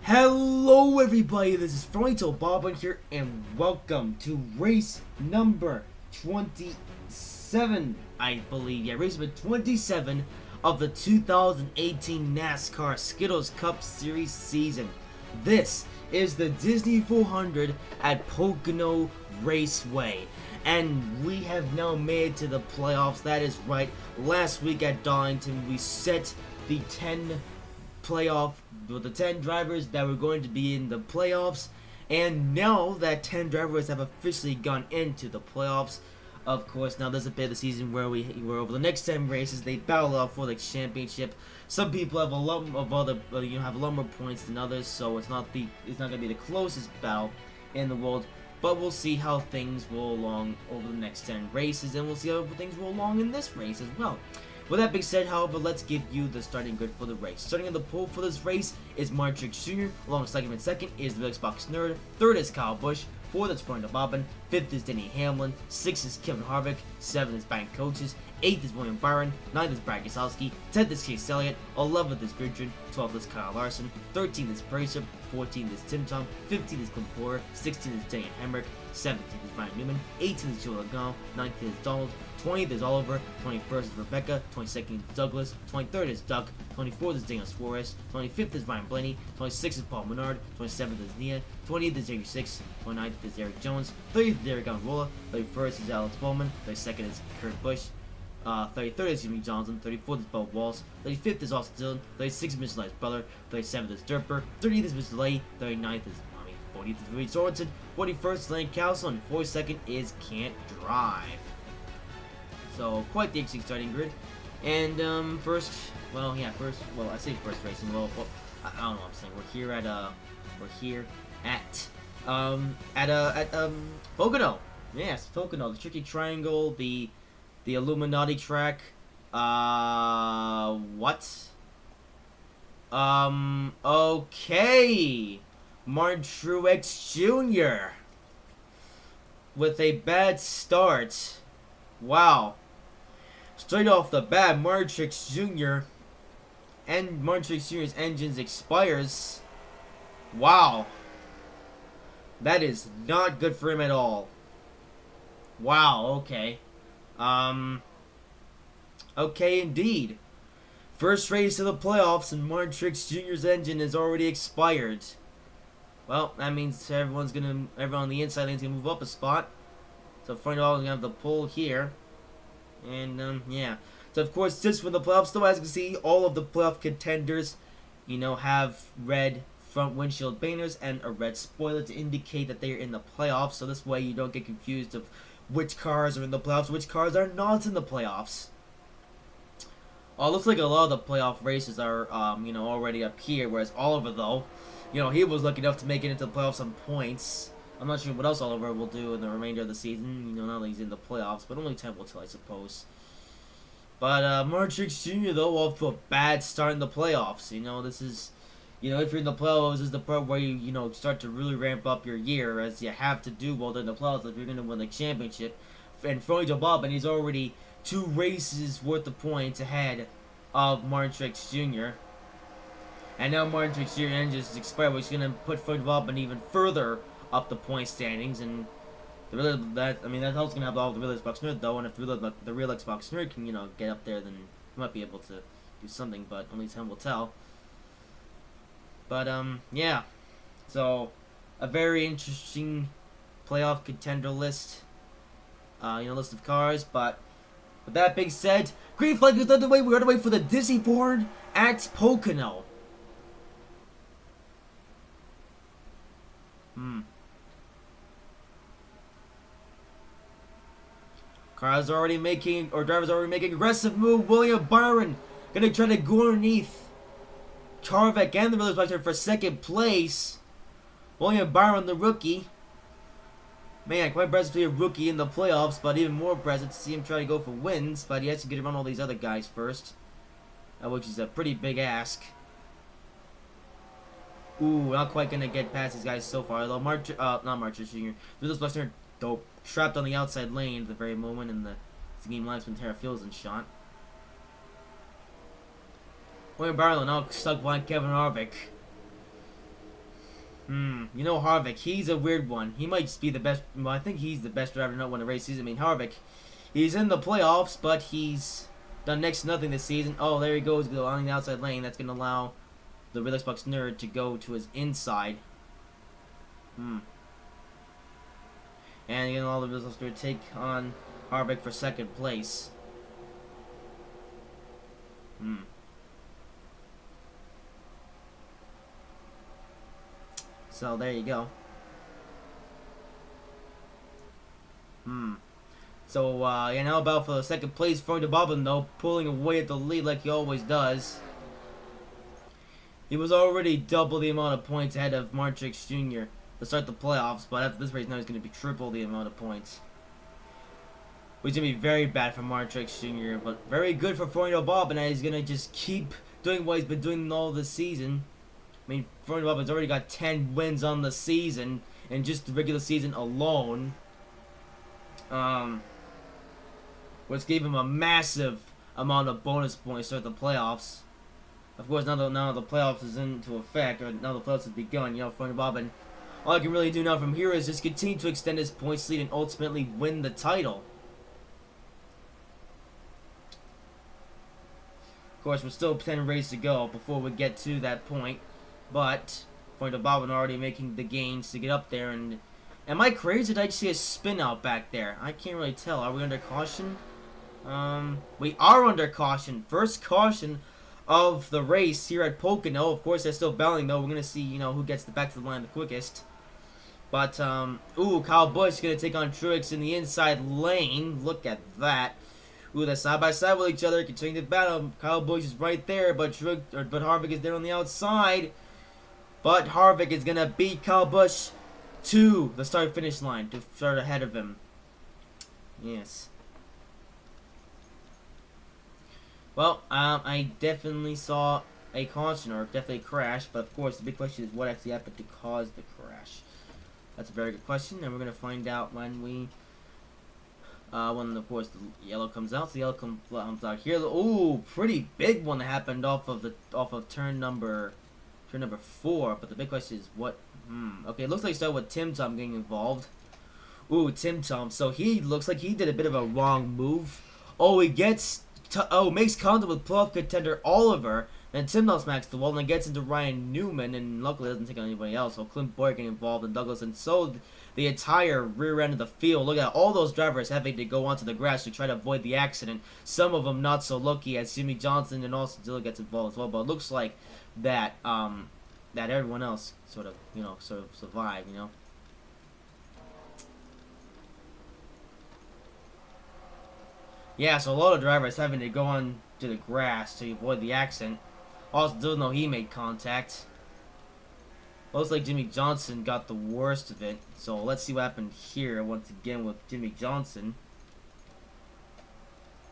Hello everybody, this is Fronto Bobbin here, and welcome to race number 27, I believe. Yeah, race number 27 of the 2018 NASCAR Skittles Cup Series season. This is the Disney 400 at Pocono Raceway. And we have now made it to the playoffs. That is right. Last week at Darlington, we set the 10 drivers that were going to be in the playoffs, and now that 10 drivers have officially gone into the playoffs, of course, now there's a bit of the season where where over the next 10 races they battle out for the championship. Some people have a lot of other, have a lot more points than others, so it's not going to be the closest battle in the world. But we'll see how things roll along over the next 10 races, and we'll see how things roll along in this race as well. With that being said, however, let's give you the starting grid for the race. Starting on the pole for this race is Martrix Jr., along with second and second is the Xbox Nerd, third is Kyle Busch, fourth is Fernando Bobbin, fifth is Denny Hamlin, sixth is Kevin Harvick, seventh is Bank Coaches, eighth is William Byron, ninth is Brad Keselowski, 10th is Chase Elliott, 11th is Gridgen, 12th is Kyle Larson, 13th is Bracer, 14th is Tim Tom, 15th is Clint Boyer, 16th is Daniel Hemrick, 17th is Ryan Newman, 18th is Joe Logano, 19th is Donald, 20th is Oliver, 21st is Rebecca, 22nd is Douglas, 23rd is Doug, 24th is Daniel Suarez, 25th is Ryan Blaney, 26th is Paul Menard, 27th is Nia, 28th is Avery Six, 29th is Eric Jones, 30th is Eric Almirola, 31st is Alex Bowman, 32nd is Kurt Busch, 33rd is Jimmy Johnson, 34th is Bo Walsh, 35th is Austin Dillon, 36th is Mr. Light's brother, 37th is Durper, 30th is Mr. Lay, 39th is 40th is Reed Sorensen, 41st is Lane Castle, and 42nd is Can't Drive. So, quite the interesting starting grid. And, I say first racing. Well, I don't know what I'm saying. We're here at Pocono. Yes, Pocono. The Tricky Triangle, the Illuminati track. What? Okay. Martin Truex Jr. with a bad start. Wow. Straight off the bat, Martrix Jr. and Martrix Jr.'s engines expires. Wow. That is not good for him at all. Wow, okay. Okay indeed. First race of the playoffs and Martrix Jr.'s engine is already expired. Well, that means everyone on the inside lane's gonna move up a spot. So front all is gonna have the pole here. And, yeah. So, of course, just for the playoffs, though, as you can see, all of the playoff contenders, have red front windshield banners and a red spoiler to indicate that they're in the playoffs. So this way you don't get confused of which cars are in the playoffs, which cars are not in the playoffs. Looks like a lot of the playoff races are, already up here, whereas Oliver, though, he was lucky enough to make it into the playoffs on points. I'm not sure what else Oliver will do in the remainder of the season, now that he's in the playoffs, but only time will tell, I suppose. But, Martrix Jr., though, off to a bad start in the playoffs. This is, if you're in the playoffs, this is the part where you, start to really ramp up your year, as you have to do while they're in the playoffs if you're going to win the championship. And Fronto Bobbin, he's already 2 races worth of points ahead of Martrix Jr. And now Martrix Jr. engine is expired, which is going to put Fronto Bobbin even further up the point standings, and that helps gonna have all the real Xbox Nerd though, and if the real Xbox Nerd can get up there, then he might be able to do something, but only time will tell. But yeah, so a very interesting playoff contender list, list of cars. But with that being said, green flag is underway. We're underway for the Disney 400 at Pocono. Drivers already making aggressive move. William Byron gonna try to go underneath Harvick and the Williams for second place. William Byron, the rookie. Man, quite impressive to see a rookie in the playoffs, but even more impressive to see him try to go for wins. But he has to get around all these other guys first, which is a pretty big ask. Ooh, not quite gonna get past these guys so far. Though not Martrix Jr. Williams Buster, dope. Trapped on the outside lane at the very moment, and the game linesman Tara Fields in shot. William Byron now stuck behind Kevin Harvick. You know Harvick, he's a weird one. He might just be the best. Well, I think he's the best driver to not win a race season. I mean, Harvick, he's in the playoffs, but he's done next to nothing this season. Oh, there he goes, along the outside lane. That's going to allow the Real Xbox nerd to go to his inside. And again, all the Real Xbox nerd take on Harvick for second place. So there you go. So now about for the second place for the Bobbin though, pulling away at the lead like he always does. He was already double the amount of points ahead of Martrix Jr. to start the playoffs, but after this race now he's going to be triple the amount of points. Which is going to be very bad for Martrix Jr., but very good for Formula Bob, and he's going to just keep doing what he's been doing all this season. I mean, Formula Bob has already got 10 wins on the season, in just the regular season alone. Which gave him a massive amount of bonus points to start the playoffs. Of course, now the playoffs is into effect, or now the playoffs have begun, Formula Bob, and all I can really do now from here is just continue to extend his points lead and ultimately win the title. Of course, we're still 10 races to go before we get to that point, but Formula Bob already making the gains to get up there. And am I crazy? Did I see a spin out back there? I can't really tell. Are we under caution? We are under caution. First caution of the race here at Pocono. Of course, they're still battling though. We're gonna see, who gets back to the line the quickest. But Kyle Busch is gonna take on Truex in the inside lane. Look at that. They're side by side with each other, continuing to battle. Kyle Busch is right there, but Harvick is there on the outside. But Harvick is gonna beat Kyle Busch to the start-finish line to start ahead of him. Yes. Well, I definitely saw a caution, or definitely a crash, but of course the big question is what actually happened to cause the crash. That's a very good question, and we're going to find out when of course the yellow comes out. So the yellow comes out here. Ooh, pretty big one that happened off of turn number 4. But the big question is what? Okay, it looks like it started with Tim Tom getting involved. Ooh, Tim Tom. So he looks like he did a bit of a wrong move. Oh, he makes contact with playoff contender Oliver. Then Tim Tom smacks the wall and then gets into Ryan Newman, and luckily doesn't take on anybody else. So Clint Boyer getting involved in Douglas, and so the entire rear end of the field. Look at all those drivers having to go onto the grass to try to avoid the accident. Some of them not so lucky, as Jimmy Johnson and also Dilla gets involved as well. But it looks like that that everyone else sort of survived. Yeah, so a lot of drivers having to go on to the grass to avoid the accident. Also, don't know he made contact. Looks like Jimmy Johnson got the worst of it. So let's see what happened here once again with Jimmy Johnson.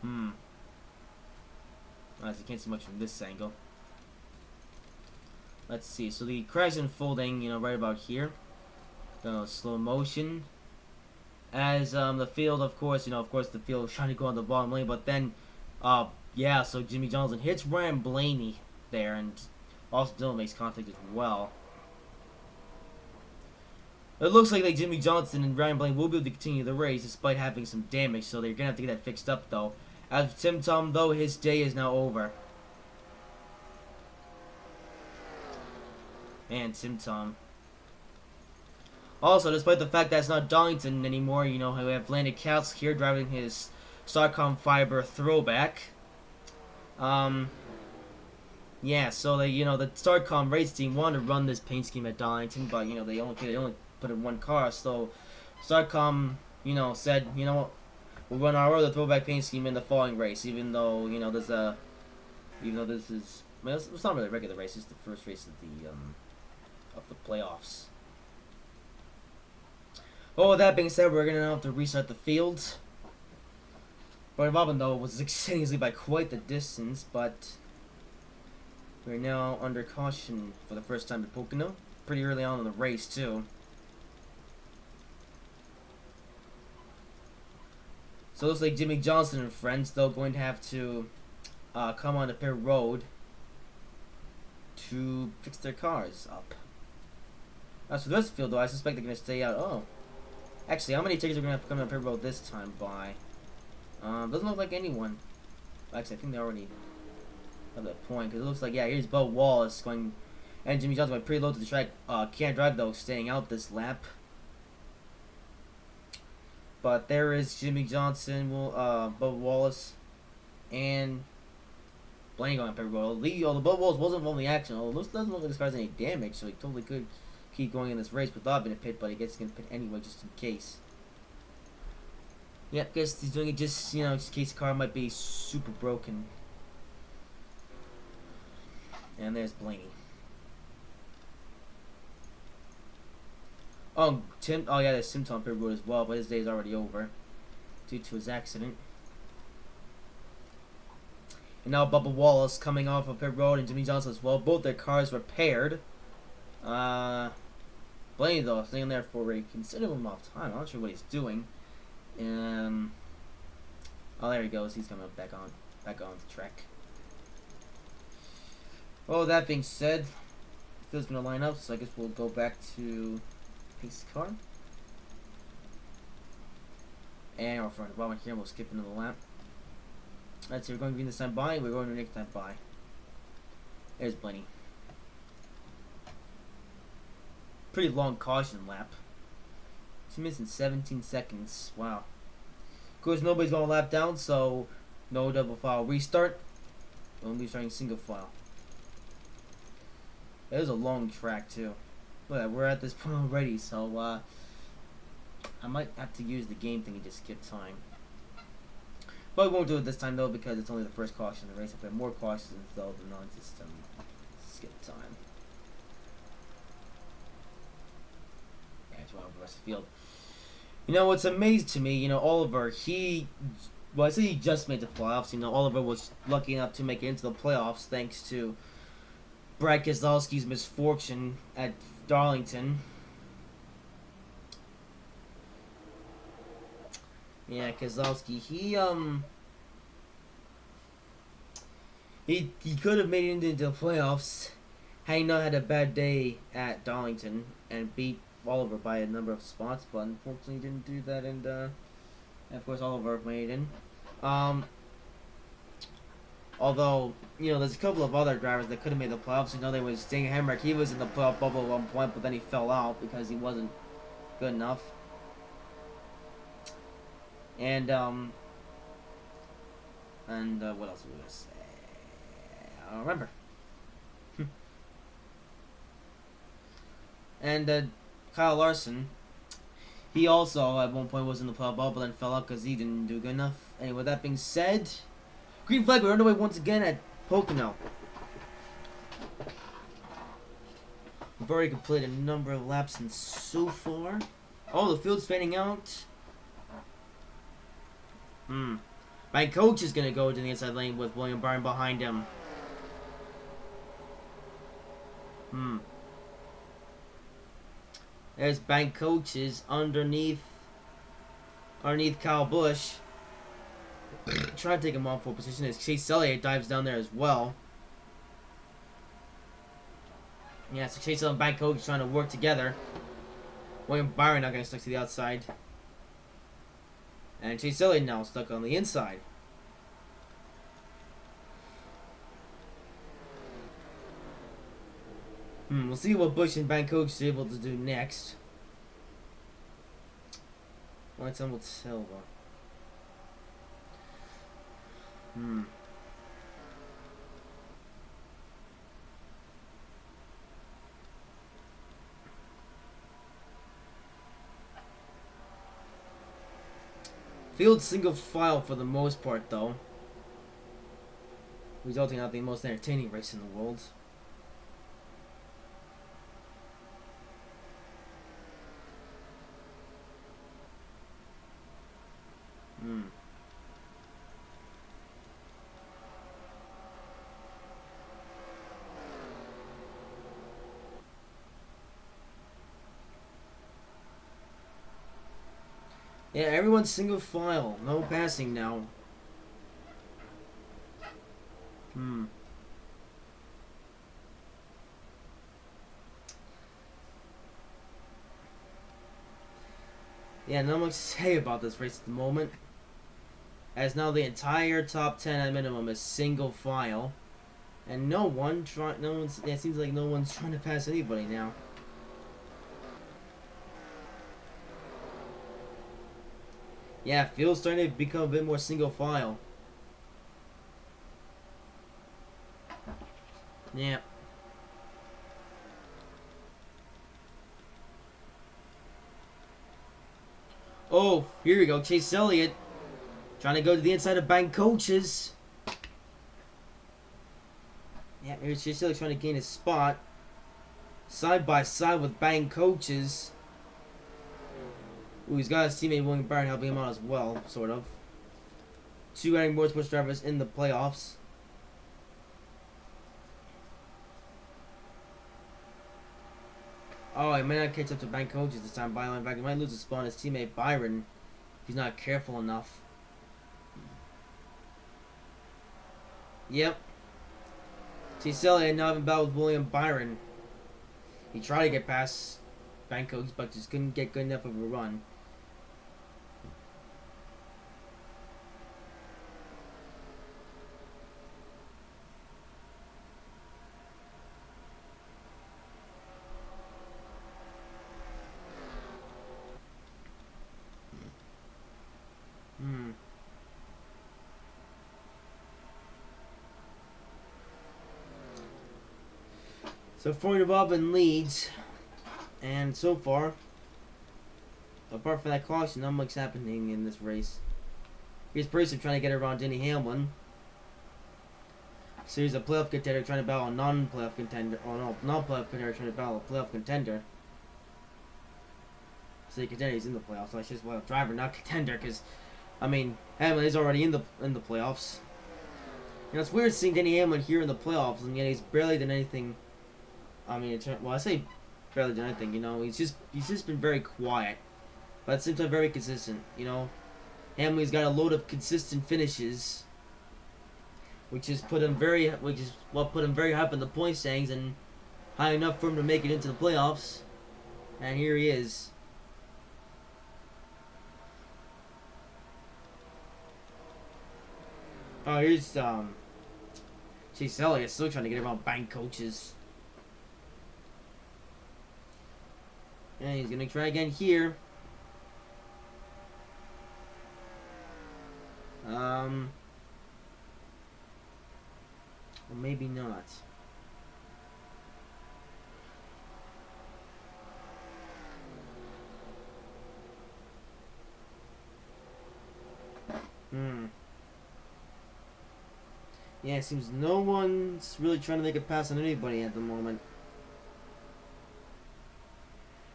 As you can't see much from this angle. Let's see. So the crash unfolding, right about here. Slow motion. As the field, of course, the field is trying to go on the bottom lane, but then, yeah, so Jimmy Johnson hits Ryan Blaney there, and also Dylan makes contact as well. It looks like Jimmy Johnson and Ryan Blaney will be able to continue the race despite having some damage, so they're gonna have to get that fixed up though. As for Tim Tom, though, his day is now over. Man, Tim Tom. Also, despite the fact that it's not Darlington anymore, we have Landon Couts here driving his Starcom Fiber throwback. Yeah, so the Starcom race team wanted to run this paint scheme at Darlington, but they only put in one car. So Starcom, said, what, we'll run our other throwback paint scheme in the following race, even though this is, it's not really a regular race, it's the first race of the playoffs. Well, with that being said, we're going to have to restart the field. But Robin, though, was extending by quite the distance, but we're now under caution for the first time at Pocono. Pretty early on in the race, too. So it looks like Jimmy Johnson and friends, though, going to have to come on the pit road to fix their cars up. As for this field, though, I suspect they're going to stay out. Oh. Actually, how many tickets are going to come up here about this time by? Doesn't look like anyone. Actually, I think they already have that point. Because it looks like, yeah, here's Bo Wallace going... And Jimmy Johnson went pretty low to the track. Can't drive, though, staying out this lap. But there is Jimmy Johnson, Bo Wallace, and Blaney going up everywhere. Although Bo Wallace wasn't involved in the action, although it doesn't look like this car's any damage, so he totally could keep going in this race without being a pit, but I guess he's going to pit anyway, just in case. Yep, guess he's doing it just, you know, just in case the car might be super broken. And there's Blaney. Oh, Tim. Oh, yeah, there's Tim on pit road as well, but his day is already over due to his accident. And now Bubba Wallace coming off of pit road and Jimmy Johnson as well. Both their cars repaired. Blaney, though, staying there for a considerable amount of time. I'm not sure what he's doing. Oh, there he goes. He's coming back on the track. Well, that being said, Phil's gonna line up, so I guess we'll go back to pace car. And we're front of the bottom here. We'll skip another lap. Let's see. We're going green this time by. We're going to next time by. There's Blaney. Pretty long caution lap. 2 minutes and 17 seconds. Wow. Of course, nobody's going to lap down, so no double file restart. We'll be starting single file. It was a long track, too. But we're at this point already, so I might have to use the game thing to skip time. But we won't do it this time, though, because it's only the first caution of the race. If we have more cautions, though, then I'll just skip time. Yeah, it's wrong for the rest of the field. You know, what's amazing to me, you know, Oliver, well, I say he just made the playoffs. You know, Oliver was lucky enough to make it into the playoffs thanks to Brad Keselowski's misfortune at Darlington. Yeah, Keselowski, he could have made it into the playoffs had he not had a bad day at Darlington and beat Oliver by a number of spots, but unfortunately he didn't do that, and of course Oliver made it in. Although, you know, there's a couple of other drivers that could have made the playoffs. You know, there was Ding Hemrick. He was in the playoff bubble at one point, but then he fell out because he wasn't good enough. And what else was I going to say? I don't remember. And Kyle Larson, he also at one point was in the playoff bubble, but then fell out because he didn't do good enough. Anyway, that being said, green flag, we're underway once again at Pocono. We've already completed a number of laps and so far. Oh, the field's fanning out. My coach is going to go to the inside lane with William Byron behind him. There's bank coaches underneath Kyle Busch. Try to take him off for position as Chase Elliott dives down there as well. Yeah, so Chase Elliott and bank coach trying to work together. William Byron now going to stick to the outside. And Chase Elliott now stuck on the inside. We'll see what Busch and Bank Coach is able to do next. Only time will tell, though. Field single file for the most part, though. Resulting in the most entertaining race in the world. Yeah, everyone's single file. No passing now. Yeah, not much to say about this race at the moment. As now the entire top 10 at minimum is single file. And no one's, it seems like no one's trying to pass anybody now. Yeah, field's starting to become a bit more single file. Yeah. Oh, here we go. Chase Elliott trying to go to the inside of Bank Coaches. Yeah, here's Chase Elliott trying to gain his spot. Side by side with Bank Coaches. Ooh, he's got his teammate William Byron helping him out as well, sort of. Two adding motorsports drivers in the playoffs. Oh, he might not catch up to Bank Coaches this time. Byron back. He might lose a spot on his teammate Byron if he's not careful enough. Yep. Chase Elliott now having battle with William Byron. He tried to get past Bank Coaches, but just couldn't get good enough of a run. So Formula Bobbin leads, and so far, apart from that caution, not much happening in this race. Here's Person trying to get around Denny Hamlin. So here's a playoff contender trying to battle a non-playoff contender, or no, non-playoff contender trying to battle a playoff contender. So the contender is in the playoffs, so I should well driver, not contender, because I mean Hamlin is already in the playoffs. You know, it's weird seeing Denny Hamlin here in the playoffs, and yet he's barely done anything. I mean, well, I say barely done anything. You know, he's just been very quiet, but at the same time very consistent. You know, Hamlin's got a load of consistent finishes, which is what put him very high up in the point standings and high enough for him to make it into the playoffs. And here he is. Oh, here's Chase Elliott still trying to get around Bank Coaches. And he's gonna try again here. Or maybe not. Yeah, it seems no one's really trying to make a pass on anybody at the moment.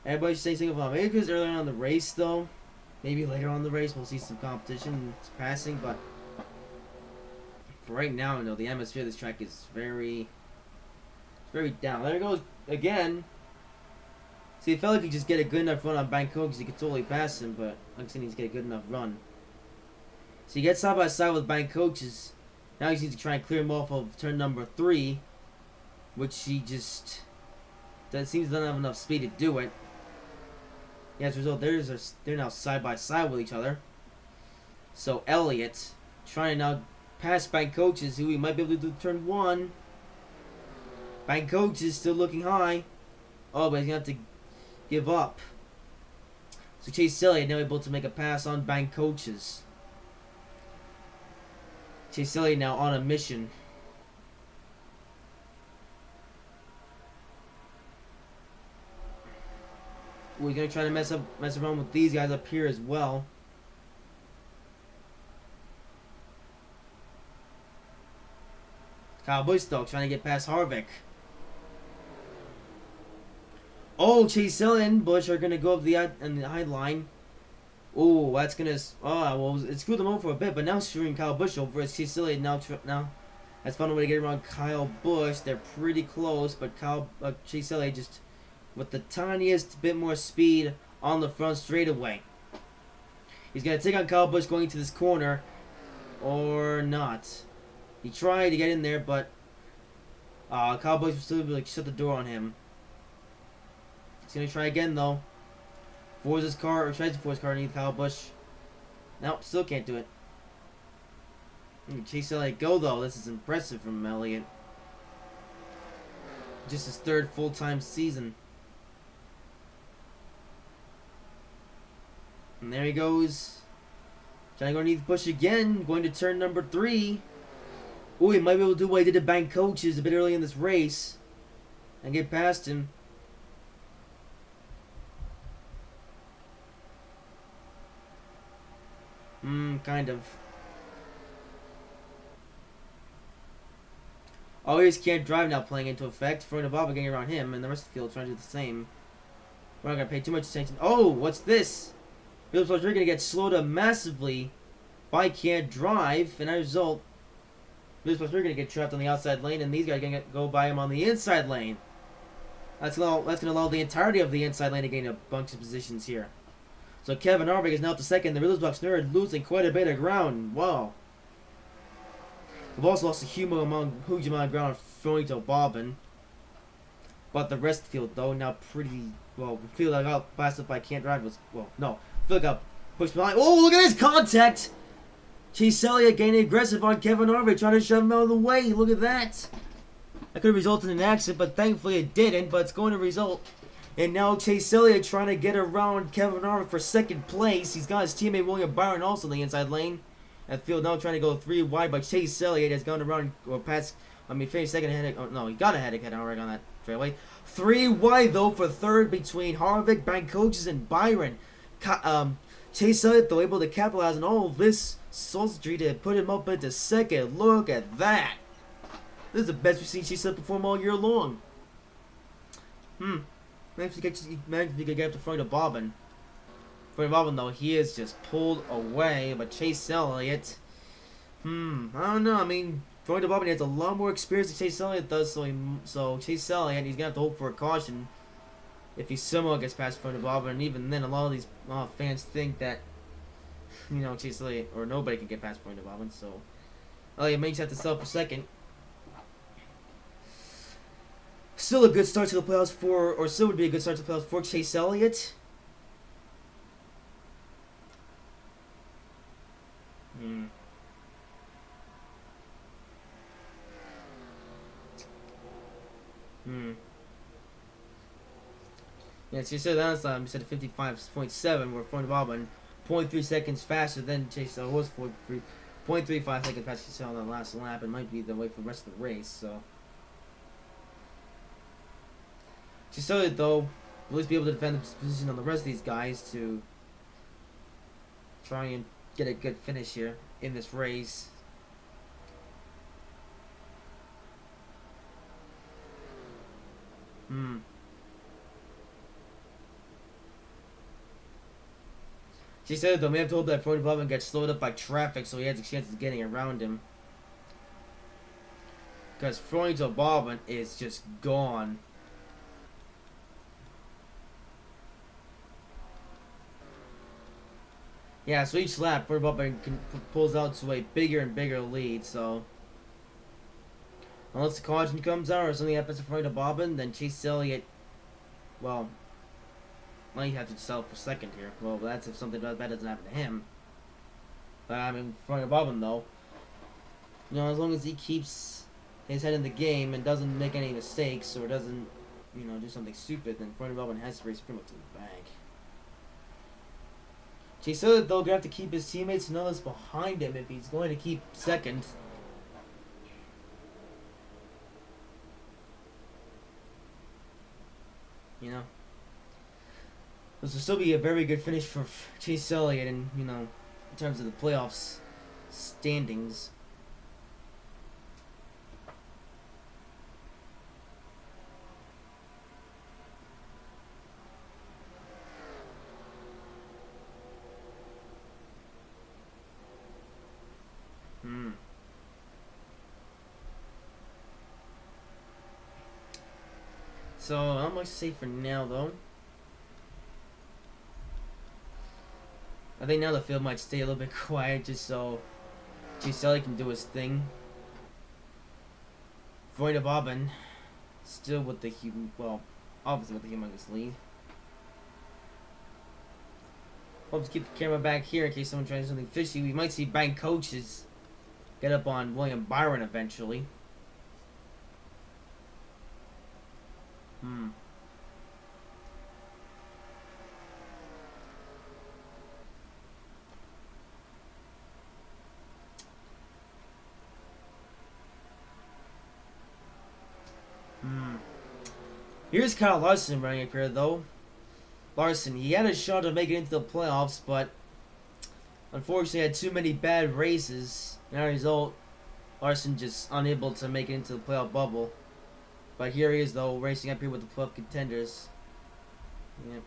Everybody's saying something about maybe because earlier on in the race, though. Maybe later on in the race we'll see some competition passing, but for right now, you know, the atmosphere of this track is very down. There it goes again. See, it felt like he just get a good enough run on Bank Coaches, he could totally pass him, but like I said, he needs to get a good enough run. So he gets side by side with Bank Coaches. Now he needs to try and clear him off of turn number 3, which he just seems to not have enough speed to do it. Yeah, as a result, they're now side by side with each other. So Elliott trying to now pass Bank Coaches, who he might be able to do turn 1. Bank Coaches still looking high. Oh, but he's gonna have to give up. So Chase Elliott now able to make a pass on Bank Coaches. Chase Elliott now on a mission. We're gonna try to mess around with these guys up here as well. Kyle Busch though trying to get past Harvick. Oh, Chase Elliott and Busch are gonna go up the high line. Oh, that's gonna. Oh, well, it screwed them over for a bit, but now screwing Kyle Busch over. It's Chase Elliott now has found a way to get around Kyle Busch. They're pretty close, but Chase Elliott just with the tiniest bit more speed on the front straightaway. He's gonna take on Kyle Busch going into this corner, or not. He tried to get in there, but Kyle Busch was still able to shut the door on him. He's gonna try again though. Forces his car, or tries to force his car underneath Kyle Busch. Nope, still can't do it. Chase Elliott go though. This is impressive from Elliott. Just his third full-time season. And there he goes. Trying to go underneath Busch again. Going to turn number 3. Oh, he might be able to do what he did to bank coaches a bit early in this race. And get past him. Kind of. Oh, he just can't drive now playing into effect. Freund and Bob are getting around him, and the rest of the field trying to do the same. We're not going to pay too much attention. Oh, what's this? Phillips are going to get slowed up massively by Can't Drive, and as a result, Phillips are going to get trapped on the outside lane, and these guys are going to go by him on the inside lane. That's going to allow the entirety of the inside lane to gain a bunch of positions here. So Kevin Harvick is now up to second. The Riddlesbox Nerd losing quite a bit of ground. Wow. We've also lost a huge amount of ground throwing to Bobbin. But the rest of the field, though, now pretty well. The field that got blasted by Can't Drive was, well, no. The field got pushed behind. Oh, look at this contact! Chase Elliott getting aggressive on Kevin Harvick, trying to shove him out of the way. Look at that. That could have resulted in an accident, but thankfully it didn't. But it's going to result. And now Chase Elliott trying to get around Kevin Harvick for second place. He's got his teammate William Byron also in the inside lane. And field now trying to go 3 wide, but Chase Elliott has gone around or past. Finished second ahead. Oh, no, he got ahead of Kevin Harvick on that straightaway. 3 wide though for third between Harvick, bank coaches, and Byron. Chase Elliott though able to capitalize on all this sultry to put him up into second. Look at that. This is the best we've seen Chase Elliott perform all year long. Imagine if he could get up to front of Bobbin. For Bobbin though, he is just pulled away. But Chase Elliott, I don't know. I mean, front of Bobbin has a lot more experience than Chase Elliott does. So Chase Elliott, he's gonna have to hope for a caution if he somehow gets past front of Bobbin. And even then, a lot of these fans think that Chase Elliott or nobody can get past front of Bobbin. So Elliott may just have to settle for second. Still a good start to the playoffs still would be a good start to the playoffs for Chase Elliott. Yeah, she said last time, he said 55.7, where front of Bobbin, 0.3 seconds faster than Chase Elliott was 0.35 seconds faster Chase Elliott on the last lap. It might be the way for the rest of the race, so. Chase Elliott, though, will at least be able to defend his position on the rest of these guys to try and get a good finish here in this race. She said, though, may have to hope that Freund Bobbin gets slowed up by traffic so he has a chance of getting around him. Because Freund Bobbin is just gone. Yeah, so each lap, Freund Bobbin pulls out to a bigger and bigger lead, so. Unless the caution comes out or something happens to Freund Bobbin, then Chase Elliott, well, might have to settle for second here. Well, that's if something bad doesn't happen to him. But I mean, Freund Bobbin though, as long as he keeps his head in the game and doesn't make any mistakes or doesn't, do something stupid, then Freund Bobbin has to race pretty much to the bank. Chase Elliott though gonna have to keep his teammates and others behind him if he's going to keep second. This will still be a very good finish for Chase Elliott and, in terms of the playoffs standings. So, not much to say for now, though. I think now the field might stay a little bit quiet just so Chase Elliott can do his thing. Freund Bobbin still with the obviously with the humongous lead. Hope to keep the camera back here in case someone tries something fishy. We might see bank coaches get up on William Byron eventually. Hmm. Here's Kyle Larson running up here, though. Larson, he had a shot to make it into the playoffs, but unfortunately had too many bad races. And as a result, Larson just unable to make it into the playoff bubble. But here he is, though, racing up here with the playoff contenders. Yep.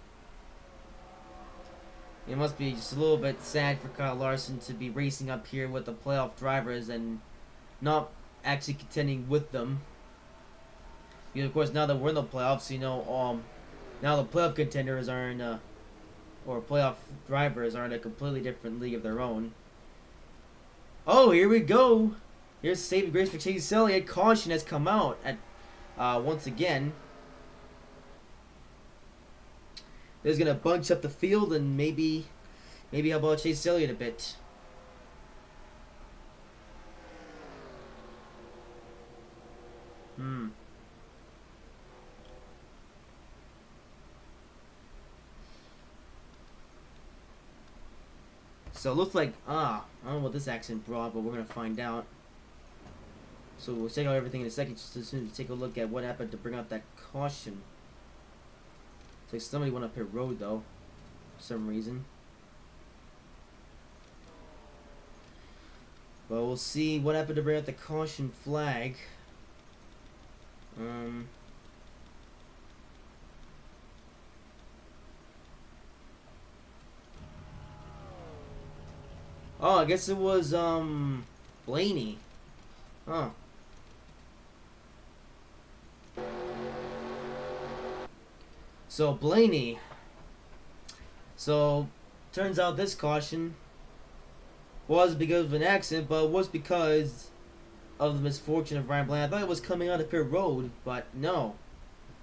It must be just a little bit sad for Kyle Larson to be racing up here with the playoff drivers and not actually contending with them. Because, of course, now that we're in the playoffs, now the playoff contenders are in or playoff drivers are in a completely different league of their own. Oh, here we go. Here's saving grace for Chase Elliott. Caution has come out at once again. This is gonna bunch up the field and maybe help out Chase Elliott a bit. So it looks like, I don't know what this accident brought, but we're going to find out. So we'll check out everything in a second, just as soon as we take a look at what happened to bring out that caution. It's like somebody went up pit road, though, for some reason. But we'll see what happened to bring out the caution flag. Oh, I guess it was, Blaney. Huh. So, Blaney. So, turns out this caution was because of an accident, but it was because of the misfortune of Ryan Blaney. I thought it was coming out of pit road, but no.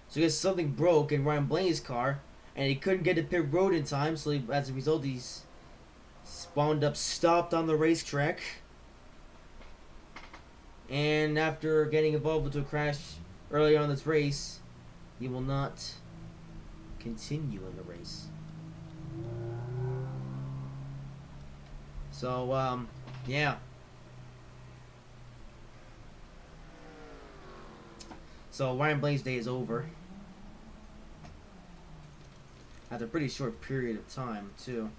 So, I guess something broke in Ryan Blaney's car, and he couldn't get to pit road in time, so as a result, he's wound up stopped on the racetrack. And after getting involved into a crash earlier on this race, he will not continue in the race. So, yeah. So, Ryan Blaney's day is over. After a pretty short period of time, too.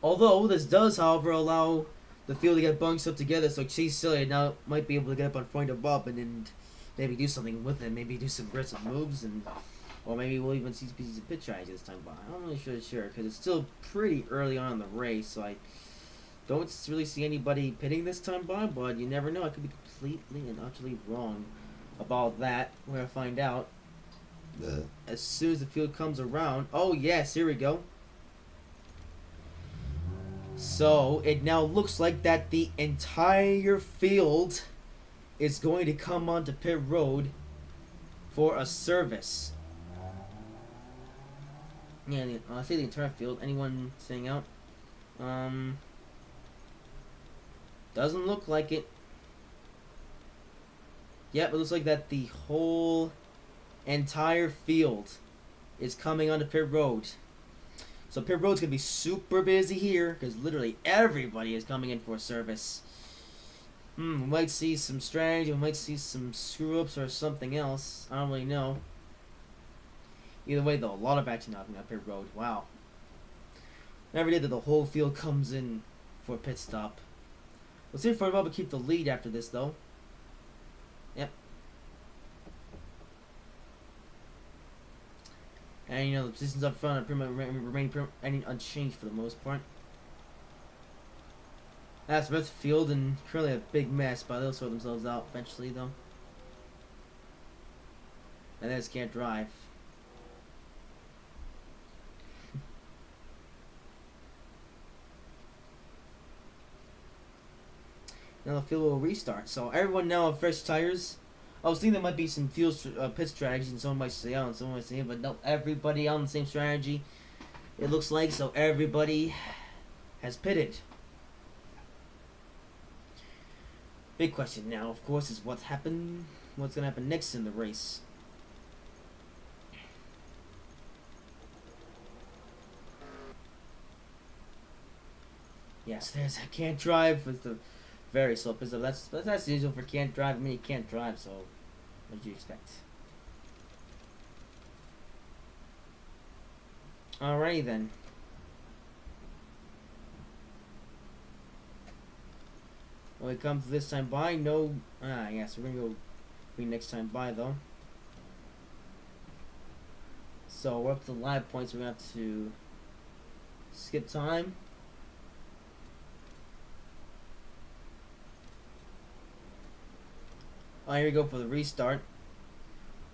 Although, this does, however, allow the field to get bunched up together, so Chase Elliott now might be able to get up on front of Bob and maybe do something with it. Maybe do some aggressive moves, or maybe we'll even see pieces of pit strategy this time. But I'm not really sure, because it's still pretty early on in the race, so I don't really see anybody pitting this time by, but you never know. I could be completely and utterly wrong about that. We're going to find out as soon as the field comes around. Oh, yes, here we go. So, it now looks like that the entire field is going to come onto pit road for a service. Yeah, I say the entire field. Anyone staying out? Doesn't look like it. Yep, it looks like that the whole entire field is coming onto pit road. So pit road's going to be super busy here, because literally everybody is coming in for a service. We might see some strategy, we might see some screw-ups or something else. I don't really know. Either way, though, a lot of action happening on pit road. Wow. Never did that the whole field comes in for a pit stop. Let's see if we're able to keep the lead after this, though. Yep. And, the positions up front pretty much remain unchanged for the most part. That's the rest of the field, and currently a big mess, but they'll sort themselves out eventually, though. And they just can't drive. Now the field will restart. So everyone now have fresh tires. I was thinking there might be some pit strategy, and someone might say out, and someone might say, but no, everybody on the same strategy. It looks like so everybody has pitted. Big question now, of course, is what's gonna happen next in the race. Yes, there's can't drive with the very slow pistol. That's usual for can't drive. I mean, you can't drive, so what do you expect? Alrighty then. When it comes to this time by, no. Yes, we're gonna go next time by though. So we're up to the live points. We're gonna have to skip time. Oh, here we go for the restart.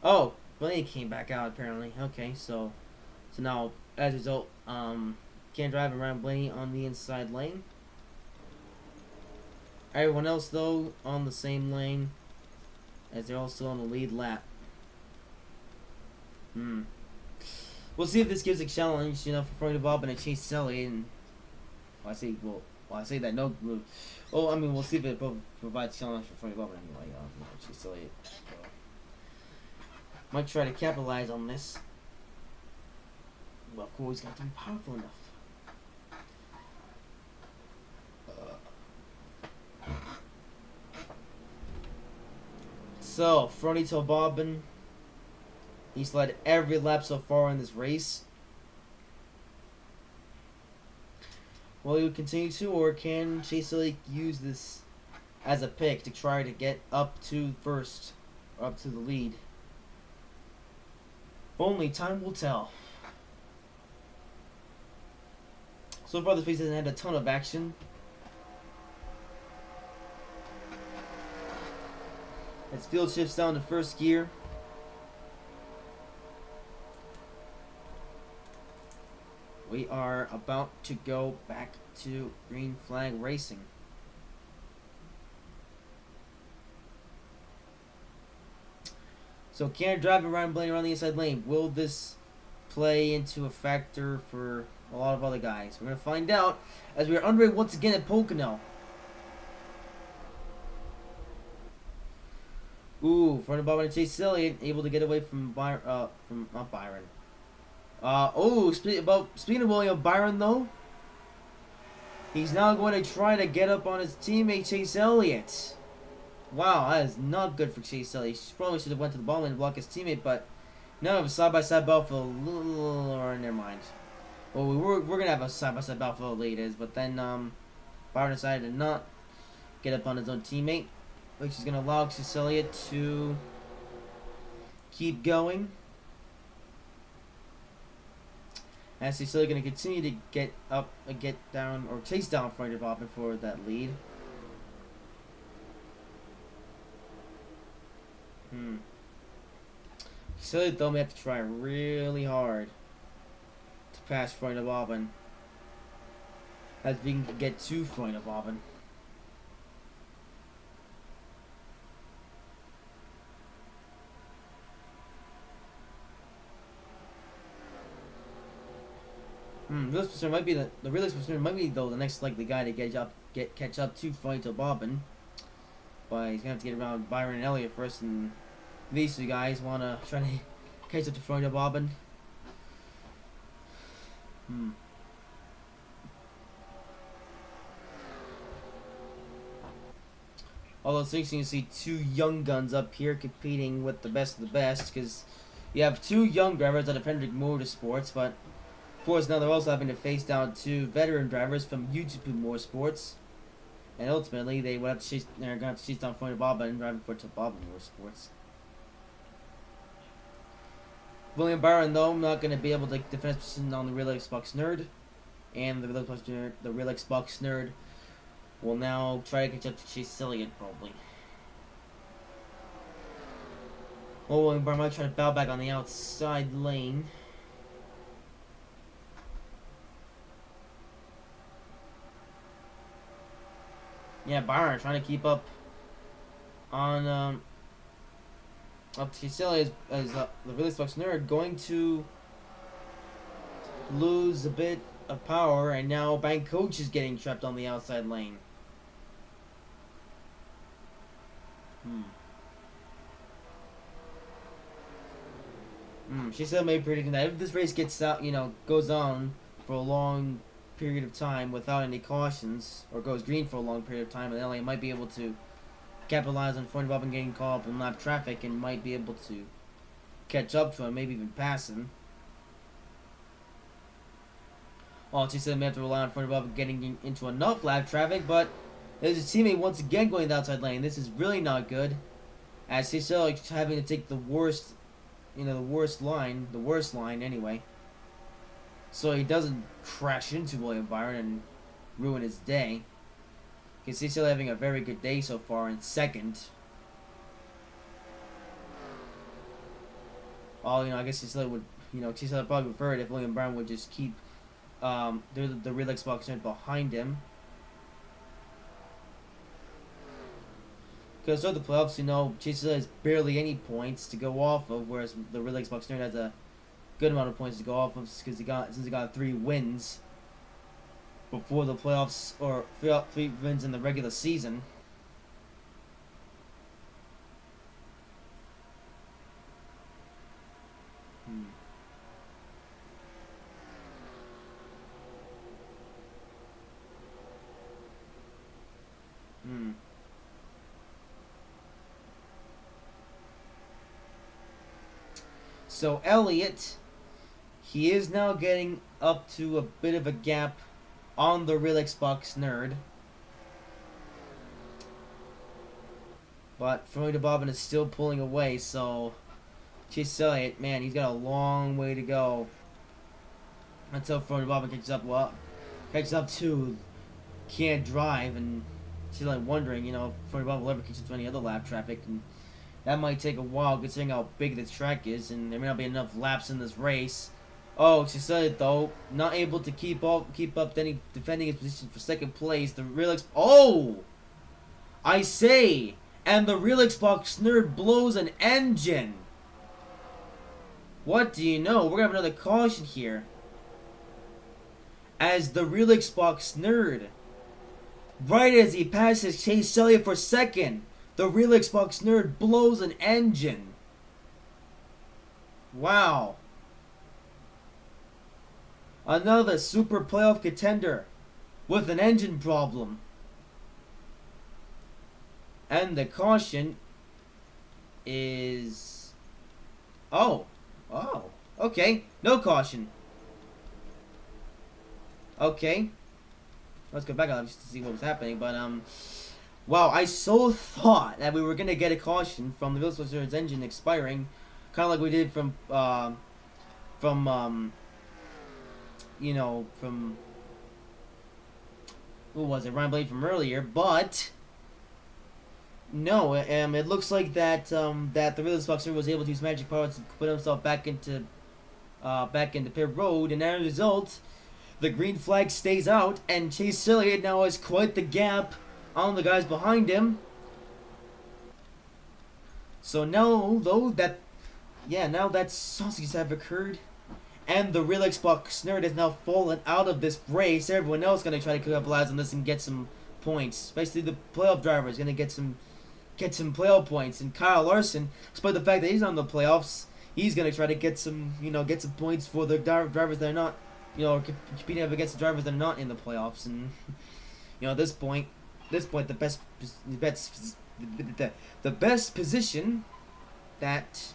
Oh, Blaney came back out apparently. Okay, so now as a result, can't drive around Blaney on the inside lane. Everyone else though on the same lane, as they're also on the lead lap. We'll see if this gives a challenge, for Freud Bob and Chase Sally. And I say that no. Oh, I mean, we'll see if it provides challenge for Freud Bob anyway. Chase Sally. Might try to capitalize on this. Well, of course, got to be powerful enough. So, Fronito Bobbin. He's led every lap so far in this race. Will he continue to, or can Chase Elliott use this as a pick to try to get up to first, or up to the lead? Only time will tell. So far, this race hasn't had a ton of action. As field shifts down to first gear. We are about to go back to green flag racing. So can't drive around Blaney around the inside lane. Will this play into a factor for a lot of other guys? We're going to find out as we are underway once again at Pocono. Ooh, front of Bob and Chase Elliott able to get away from not Byron. Speaking of William Byron though, he's now going to try to get up on his teammate Chase Elliott. Wow, that is not good for Chase Elliott. He probably should have went to the ball lane to block his teammate, but now have a side-by-side battle for a little, or never mind. Well, we're gonna have a side-by-side battle for the lead but then Byron decided to not get up on his own teammate, which is gonna allow Chase Elliott to keep going. As he's still going to continue to get down, or chase down Freud Bobbin for that lead. Silly though may have to try really hard to pass Freud Bobbin as we can get to Freud Bobbin. Real concern might be the realist concern might be though the next likely guy to catch up to Freud Bobbin. But he's gonna have to get around Byron and Elliott first, and these two guys wanna try to catch up to Freud Bobbin. Although it's interesting to see two young guns up here competing with the best of the best, because you have two young drivers out of Hendrick Motorsports, but of course now they're also having to face down two veteran drivers from YouTube Motorsports, and ultimately they're going to have to chase down Freud Bobbin and driving for Bobbin Motorsports. William Byron though not going to be able to defend his position on the real Xbox Nerd, and the real Xbox Nerd will now try to catch up to Chase Elliott probably. William Byron might try to bow back on the outside lane. Yeah, Byron trying to keep up on Tisela is the really Fox Nerd going to lose a bit of power, and now Bank Coach is getting trapped on the outside lane. She still made predicting that if this race gets out, goes on for a long period of time without any cautions, or goes green for a long period of time, and LA might be able to capitalize on Ford Bob and getting caught up in lap traffic, and might be able to catch up to him, maybe even pass him. She said may have to rely on Ford Bob getting into enough lap traffic, but there's his teammate once again going the outside lane. This is really not good, as he's still having to take the worst. The worst line anyway. So he doesn't crash into William Byron and ruin his day. Because he's still having a very good day so far in second. I guess he still would, he still probably prefer it if William Byron would just keep the real Xbox behind him. Because throughout the playoffs, Chase has barely any points to go off of, whereas the real Xbox Nerd has a good amount of points to go off of since he got 3 wins before the playoffs, or 3 wins in the regular season. So Elliott, he is now getting up to a bit of a gap on the real Xbox Nerd. But Floyd Bobbin is still pulling away, so Chase Elliott, man, he's got a long way to go until Floyd Bobbin catches up to can't drive, and she's like wondering, if Floyd Bobbin will ever catch up to any other lap traffic, and that might take a while considering how big this track is, and there may not be enough laps in this race. She said it though, not able to keep up, defending his position for second place. The real I say, and the real Xbox Nerd blows an engine. What do you know? We're gonna have another caution here, as the real Xbox Nerd, right as he passes Chase Elliott for second, the real Xbox Nerd blows an engine. Wow. Another super playoff contender with an engine problem. And the caution is... okay. No caution. Okay. Let's go back on just to see what was happening, but, wow, I so thought that we were going to get a caution from the Villas engine expiring, kind of like we did from who was it, Ryan Blaney from earlier, but no, it looks like that the Villas Boxer was able to use magic power to put himself back into pit road, and as a result, the green flag stays out, and Chase Elliott now has quite the gap on the guys behind him. So now, now that sausages have occurred, and the real Xbox Nerd has now fallen out of this race, everyone else is going to try to capitalize on this and get some points. Especially the playoff driver is going to get some playoff points. And Kyle Larson, despite the fact that he's on the playoffs, he's going to try to get some points for the drivers that are not, competing against the drivers that are not in the playoffs. And at this point, the best position that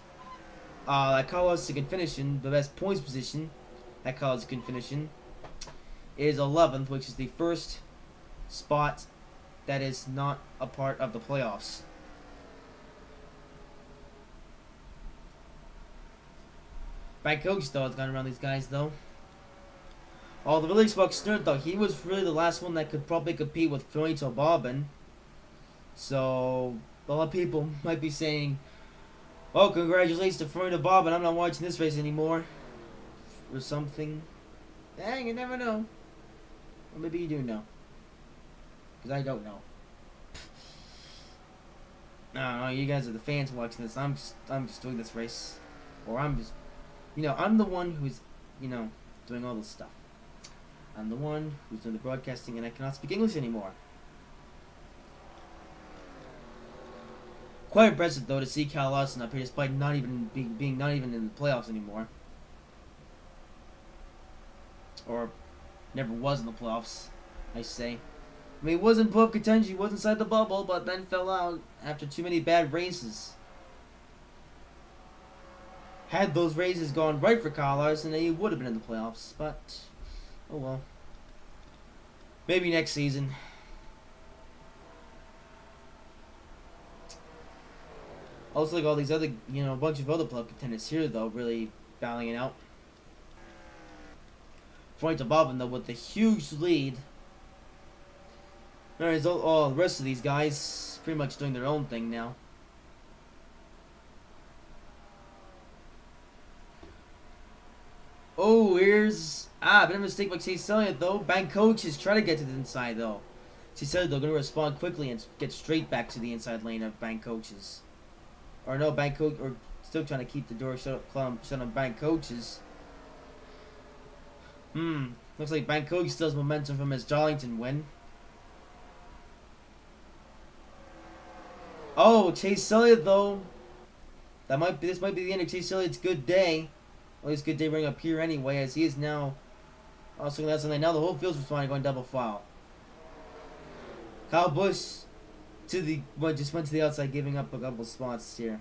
Carlos can finish in, the best points position that Carlos can finish in, is 11th, which is the first spot that is not a part of the playoffs. Back coach though has gone around these guys though. The really Xbox Nerd though, he was really the last one that could probably compete with Fionito Bobbin. So a lot of people might be saying, "Oh, congratulations to Fionito Bobbin, I'm not watching this race anymore," or something. You never know. Or maybe you do know, because I don't know. I don't know. You guys are the fans watching this. I'm just doing this race, or I'm just, I'm the one who's, doing all this stuff. I'm the one who's doing the broadcasting, and I cannot speak English anymore. Quite impressive though to see Kyle Larson up here, despite not even being not even in the playoffs anymore, or never was in the playoffs, I say. I mean, he was in playoff contention, he was inside the bubble, but then fell out after too many bad races. Had those races gone right for Kyle Larson, then he would have been in the playoffs, but oh well. Maybe next season. Also, like all these other, a bunch of other playoff contenders here, though, really battling it out. Frank Bobbin, though, with a huge lead. Alright, all the rest of these guys pretty much doing their own thing now. Oh, here's a bit of a mistake by Chase Elliott, though. Bank coaches try to get to the inside, though. Chase Elliott, though, going to respond quickly and get straight back to the inside lane of bank coaches. Or no, bank coach, or still trying to keep the door shut on bank coaches. Looks like bank coach still has momentum from his Darlington win. Oh, Chase Elliott though. This might be the end of Chase Elliott's good day. Well, his good day running up here anyway, as he is now. Also, that's something. Now the whole field's responding, going double file. Kyle Busch just went to the outside, giving up a couple spots here.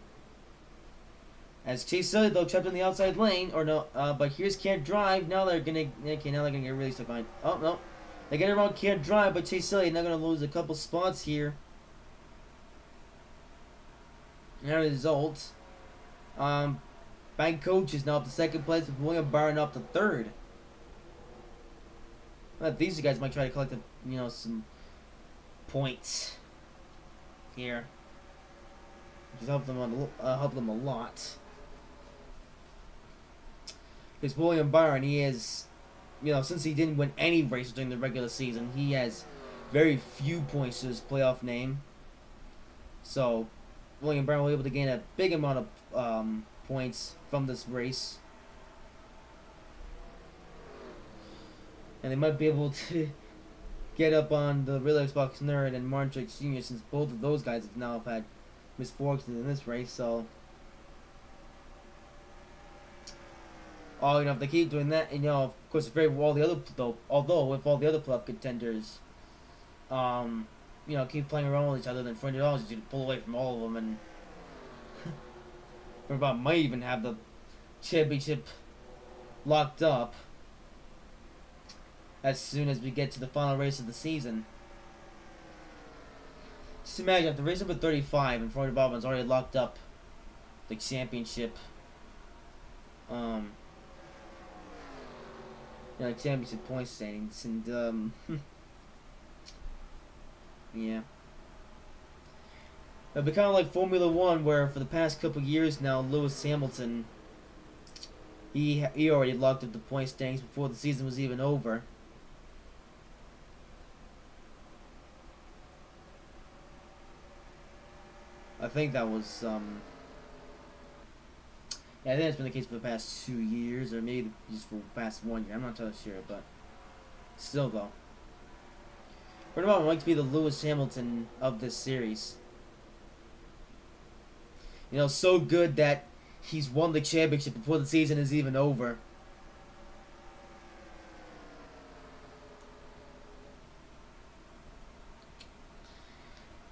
As Chase Elliott though trapped in the outside lane, or no, but here's Can't Drive. Now they're gonna get really stuck behind. Oh no, they get around Can't Drive, but Chase Elliott now gonna lose a couple spots here. And as a result, bank coach is now up to second place with William Byron up to third. These guys might try to collect some points here. Just help them a lot. Because William Byron, he is, since he didn't win any races during the regular season, he has very few points to his playoff name. So, William Byron will be able to gain a big amount of points from this race. And they might be able to get up on the Real Xbox Nerd and Martin Truex Jr., since both of those guys have now had misfortunes in this race. So, if they keep doing that, and of course, if all the other although if all the other playoff contenders, keep playing around with each other, then $400 you can pull away from all of them, and might even have the championship locked up as soon as we get to the final race of the season. Just imagine if the race number 35 and Florida Bobman's already locked up the championship, championship point standings, and yeah. It'll be kind of like Formula One, where for the past couple years now, Lewis Hamilton, he already locked up the point standings before the season was even over. I think that was, I think that's been the case for the past 2 years, or maybe just for the past 1 year. I'm not totally sure, but still, though. Fernando Alonso might be the Lewis Hamilton of this series. So good that he's won the championship before the season is even over.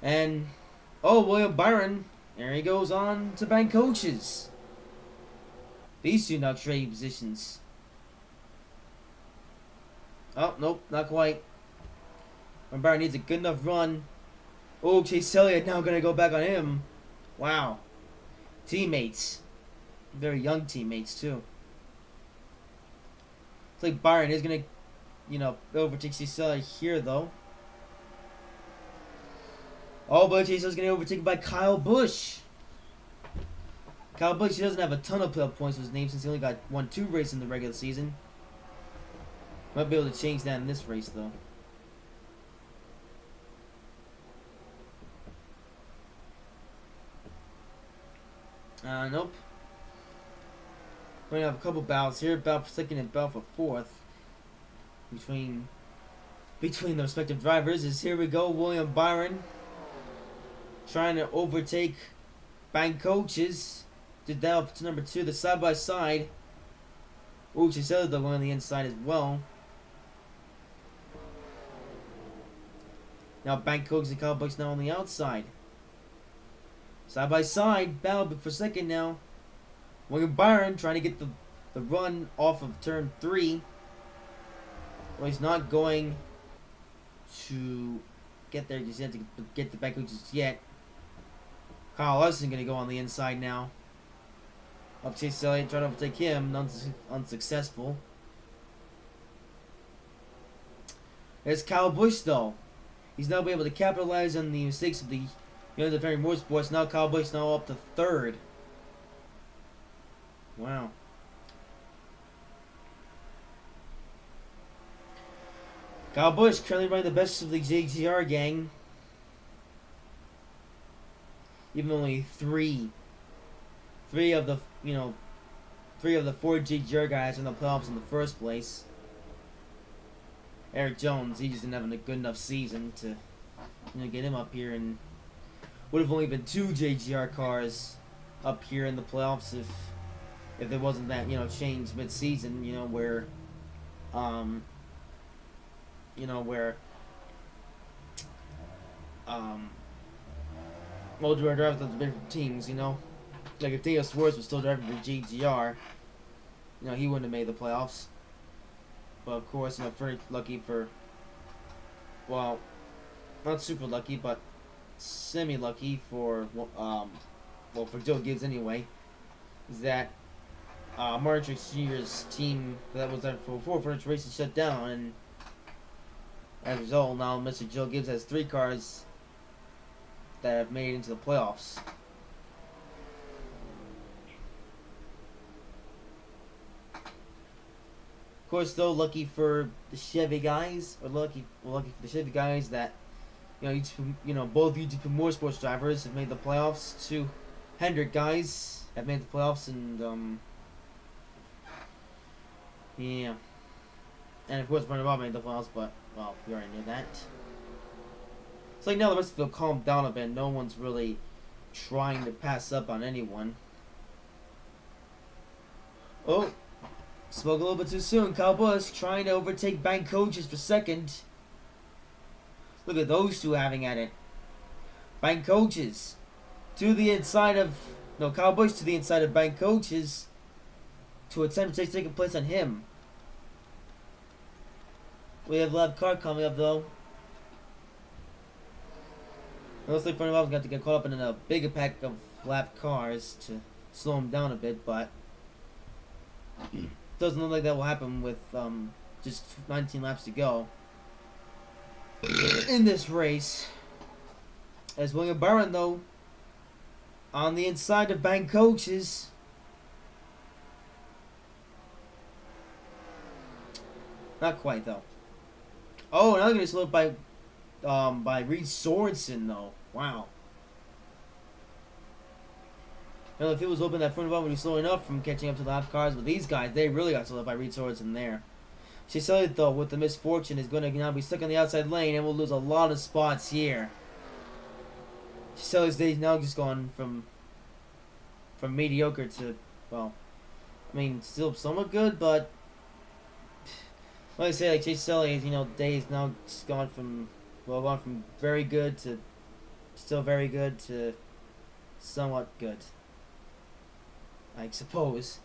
And, William Byron, there he goes on to bank coaches. These two now trade positions. Oh, nope, not quite. William Byron needs a good enough run. Oh, Chase Elliott now going to go back on him. Wow. Teammates. Very young teammates, too. Looks like Byron is going to, overtake Chase Elliott here, though. Oh, but Chase Elliott's going to be overtaken by Kyle Busch. Kyle Busch, he doesn't have a ton of playoff points to his name since he only won 2 races in the regular season. Might be able to change that in this race, though. Nope. We're gonna have a couple battles here. Battle for second and battle for fourth. Between the respective drivers. Is here we go. William Byron trying to overtake Bank Coaches. Did that up to number 2. The side by side. Ooh, she said they're going on the inside as well. Now Bank Coaches and Cowboys now on the outside. Side by side, battle for second now. William Byron trying to get the run off of turn 3. Well, he's not going to get there just yet to get the Bank Coaches yet. Kyle Larson going to go on the inside now. Up Chase Elliott, trying to overtake him, unsuccessful. There's Kyle Busch though. He's now able to capitalize on the mistakes of the defending motorsports. Now Kyle Busch now up to 3rd. Wow. Kyle Busch currently running the best of the JGR gang. Even only three of the 4 JGR guys in the playoffs in the first place. Eric Jones, he just didn't have a good enough season to get him up here, and would have only been 2 JGR cars up here in the playoffs if there wasn't that change mid-season, where multiple drivers of the different teams, like if Dale Swartz was still driving for JGR, he wouldn't have made the playoffs. But of course, very lucky for, well, not super lucky, but semi-lucky for, for Joe Gibbs anyway, is that Martin Truex Jr.'s team that was there for furniture racing shut down, and as a result, now Mr. Joe Gibbs has 3 cars that have made it into the playoffs. Of course, though, lucky for the Chevy guys, or lucky for the Chevy guys that, both UTP Motorsports drivers have made the playoffs. 2 Hendrick guys have made the playoffs, and yeah, and of course, Vernon Bob made the playoffs, but well, we already knew that. It's like now the rest of them calmed down a bit. No one's really trying to pass up on anyone. Oh. Spoke a little bit too soon. Kyle Busch trying to overtake Bank Coaches for second. Look at those two having at it. Bank Coaches to the inside of... No, Kyle Busch to the inside of Bank Coaches to attempt to take second place on him. We have lap car coming up though. It looks like front of us got to get caught up in a bigger pack of lap cars to slow him down a bit, but... Doesn't look like that will happen with just 19 laps to go in this race. As William Byron, though, on the inside of Bank Coaches. Not quite, though. Oh, now they're going to slow up by Reed Sorensen, though. Wow. Now, if it was open, that front of all would be slowing up from catching up to the lap cars, but these guys, they really got slowed up by Reed Sorensen there. Chase Elliott, though, with the misfortune, is going to now be stuck on the outside lane and will lose a lot of spots here. Chase Elliott's days now just gone from mediocre to, well, I mean, still somewhat good, but like I say, like Chase Elliott's, days now just gone from very good to still very good to somewhat good, I suppose.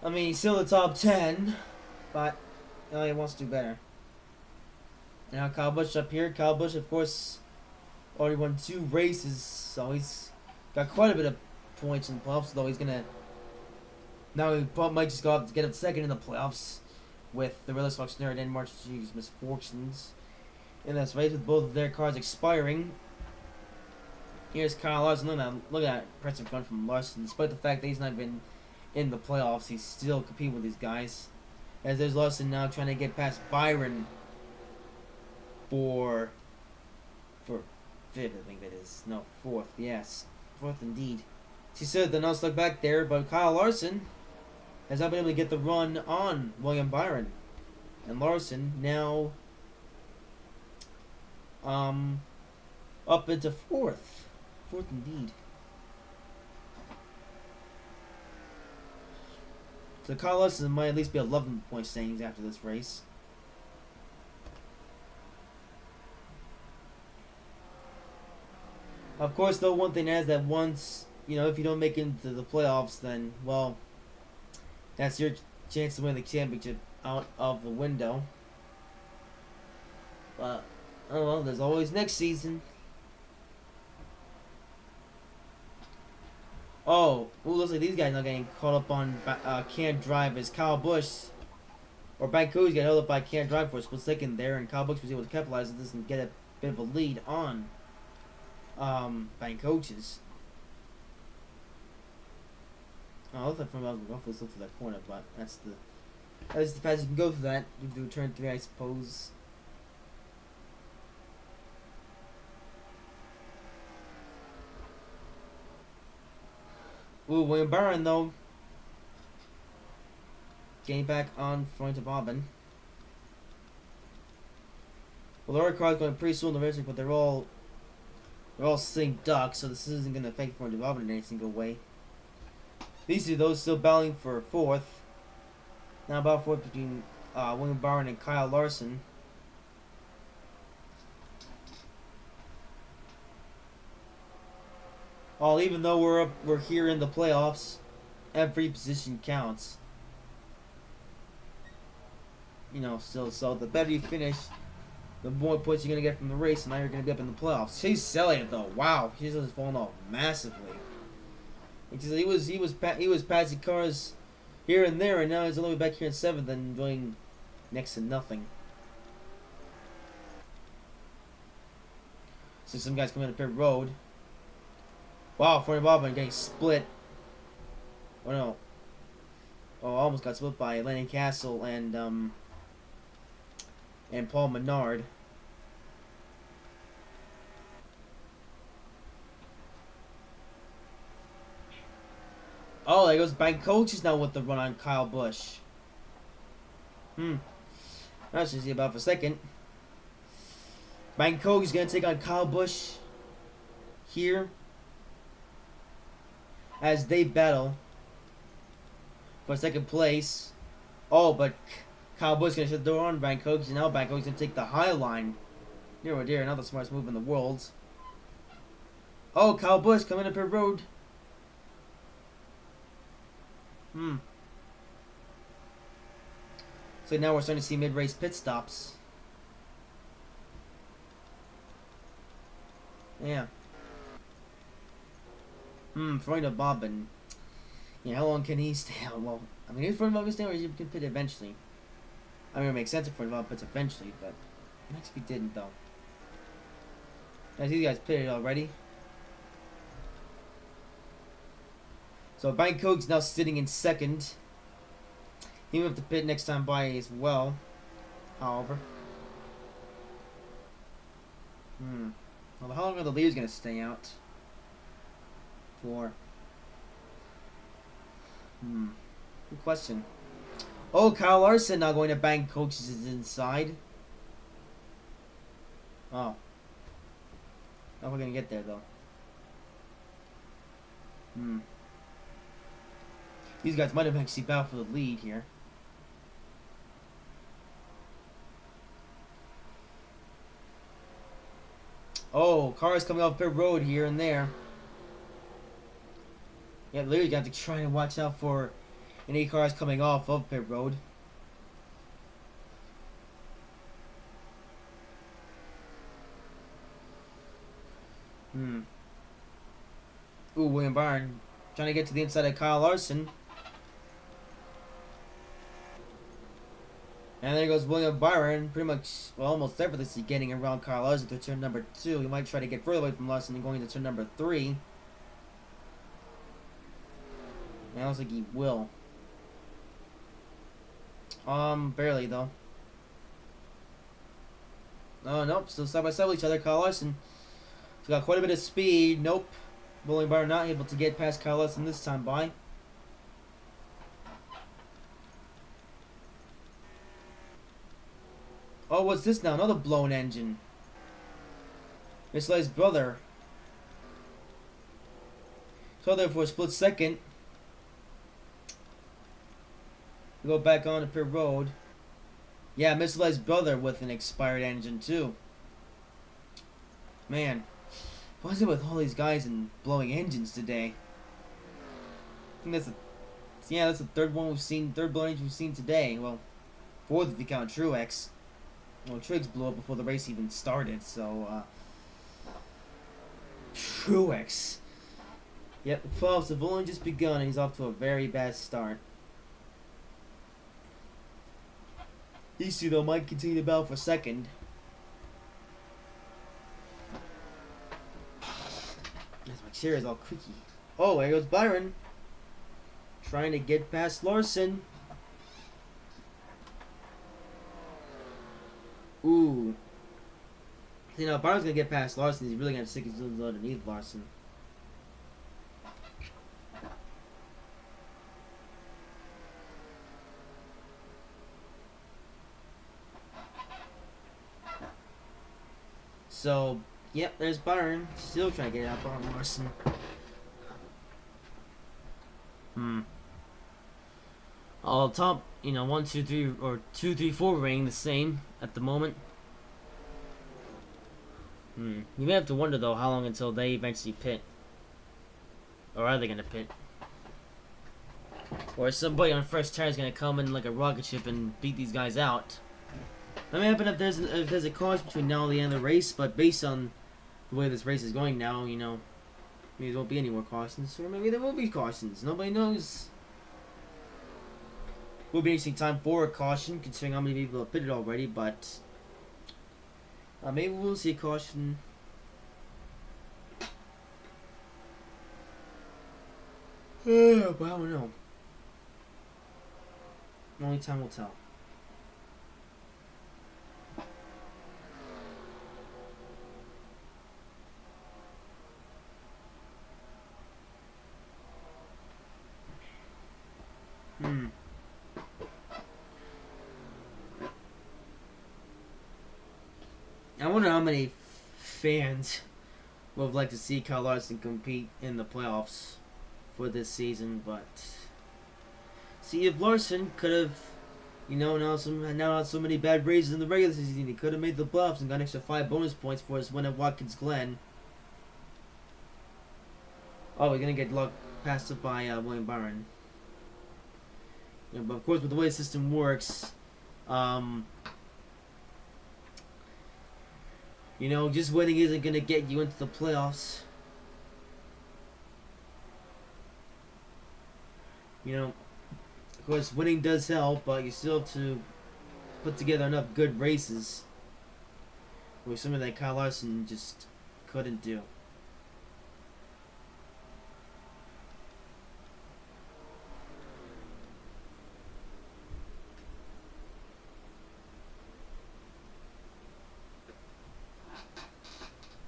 I mean, he's still in the top 10, but he wants to do better. Now Kyle Busch up here. Kyle Busch, of course, already won 2 races, so he's got quite a bit of points in the playoffs. Though he's gonna now he might just go up to get up second in the playoffs with the Willis Fox Nerd and March G's misfortunes in this race, with both of their cars expiring. Here's Kyle Larson. Look at that impressive run from Larson. Despite the fact that he's not been in the playoffs, he's still competing with these guys. As there's Larson now trying to get past Byron for 5th, I think that is. No, 4th. Yes, 4th indeed. She said the not stuck back there, but Kyle Larson has not been able to get the run on William Byron. And Larson now up into fourth. Fourth indeed. So Kyle Larson might at least be 11 point standings after this race. Of course, though, one thing is that once, if you don't make it into the playoffs, then, well, that's your chance to win the championship out of the window. But, oh well, there's always next season. Oh, looks like these guys are getting caught up on can't drive as Kyle Busch or Banco's getting held up by can't drive for a split second there, and Kyle Busch was able to capitalize on this and get a bit of a lead on Banco's. Oh, looks like from roughly look to that corner, but that's the fast you can go through that. You have to do turn 3, I suppose. Ooh, William Byron, though, getting back on front of Bobbin. Well, the other car's going pretty slow in the racing, but they're all sitting ducks, so this isn't going to affect front of Bobbin in any single way. These two, though, still battling for fourth. Now about fourth between William Byron and Kyle Larson. Well, even though we're here in the playoffs, every position counts. Still, so the better you finish, the more points you're gonna get from the race, and now you're gonna be up in the playoffs. Chase Elliott, though, wow, he's just fallen off massively. He was passing cars here and there, and now he's all the way back here in 7th and doing next to nothing. So some guys coming up pit road. Wow, Forty Bobbin getting split. Oh no. Oh, almost got split by Lenny Castle and Paul Menard. Oh, there goes Bank Coaches now with the run on Kyle Busch. That's just see about for a second. Bank Coach is gonna take on Kyle Busch here as they battle for second place. Oh, but Kyle Busch gonna shut the door on Bank Coach, and now Bank Coach gonna take the high line. Dear oh dear, not the smartest move in the world. Oh, Kyle Busch coming up pit road. So now we're starting to see mid-race pit stops. Yeah. Freund of Bobbin. Yeah, how long can he stay out? Well, I mean, he's Freund of Bobbin stay, or he can pit eventually. I mean, it makes sense if Freund of Bobbin pits eventually, but next if he didn't, though. I see you guys pitted already. So Bangkok's now sitting in 2nd. He will have to pit next time by as well. However. Well, how long are the leaders going to stay out? For? Good question. Oh, Kyle Larson now going to Bangkok's inside. Oh. How are we going to get there, though? These guys might have actually battled for the lead here. Oh, cars coming off pit road here and there. Yeah, literally got to try and watch out for any cars coming off of pit road. Ooh, William Byron trying to get to the inside of Kyle Larson. And there goes William Byron, pretty much, well, almost effortlessly getting around Kyle Larson to turn number 2. He might try to get further away from Larson and going to turn number 3. And it looks like he will. Barely, though. Oh, nope, still side by side with each other. Kyle Larson has got quite a bit of speed. Nope. William Byron not able to get past Kyle Larson this time by. Oh, what's this now? Another blown engine. Miss Leigh's brother. So there for a split second. We go back on to pit road. Yeah, Miss Leigh's brother with an expired engine too. Man, what's it with all these guys and blowing engines today? I think that's the third one we've seen, third blown engine we've seen today. Well, fourth if you count Truex. Well, Truex blew up before the race even started, so Truex. Yep, the playoffs have only just begun and he's off to a very bad start. These two though might continue to battle for second. As my chair is all creaky. Oh, there goes Byron. Trying to get past Larson. Ooh. You know, if Byron's gonna get past Larson, he's really gonna stick his nose underneath Larson. So, yep, there's Byron. Still trying to get out on Larson. All top, 1, 2, 3, or 2, 3, 4 ring the same at the moment. You may have to wonder though how long until they eventually pit. Or are they gonna pit? Or is somebody on fresh tires gonna come in like a rocket ship and beat these guys out? That may happen if there's a caution between now and the end of the race, but based on the way this race is going now, maybe there won't be any more cautions, or maybe there will be cautions. Nobody knows. Will be an interesting time for a caution, considering how many people have pitted already, but maybe we'll see a caution. But I don't know. Only time will tell. I wonder how many fans would like to see Kyle Larson compete in the playoffs for this season, but see if Larson could have, now had so many bad races in the regular season, he could have made the playoffs and got an extra 5 bonus points for his win at Watkins Glen. Oh, we're gonna get passed up by William Byron. But of course, with the way the system works, just winning isn't going to get you into the playoffs. Of course, winning does help, but you still have to put together enough good races, which something that Kyle Larson just couldn't do.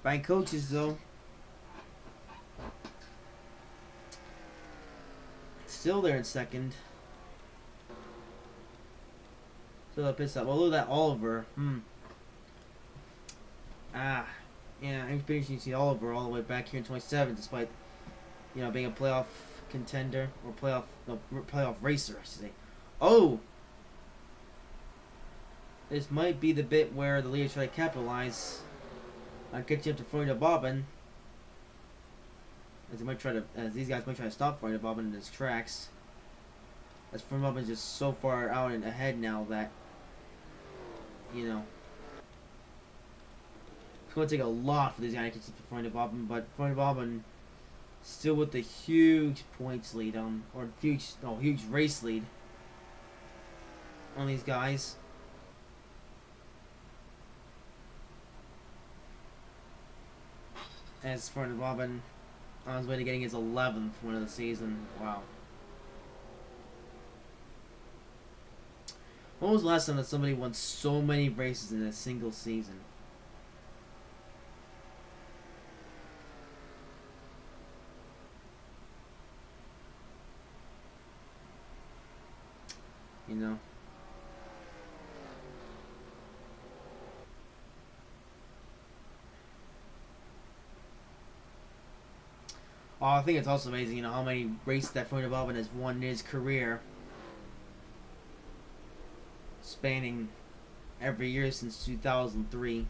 By coaches, though, still there in second. Still a pit stop. Well, look at that Oliver. Yeah, I'm pretty to see Oliver all the way back here in 27, despite being a playoff contender or playoff racer, I should say. Oh, this might be the bit where the leaders try to capitalize. I'll get you up to Florida Bobbin. As these guys might try to stop Florida Bobbin in his tracks. As Florida Bobbin is just so far out and ahead now that it's going to take a lot for these guys to catch up to Florida Bobbin, but Florida Bobbin still with the huge points lead huge race lead on these guys. As for Bobbin, on his way to getting his 11th win of the season. Wow. When was the last time that somebody won so many races in a single season? you know. Oh, I think it's also amazing, you know, how many races that Formula Bobbin has won in his career, spanning every year since 2003.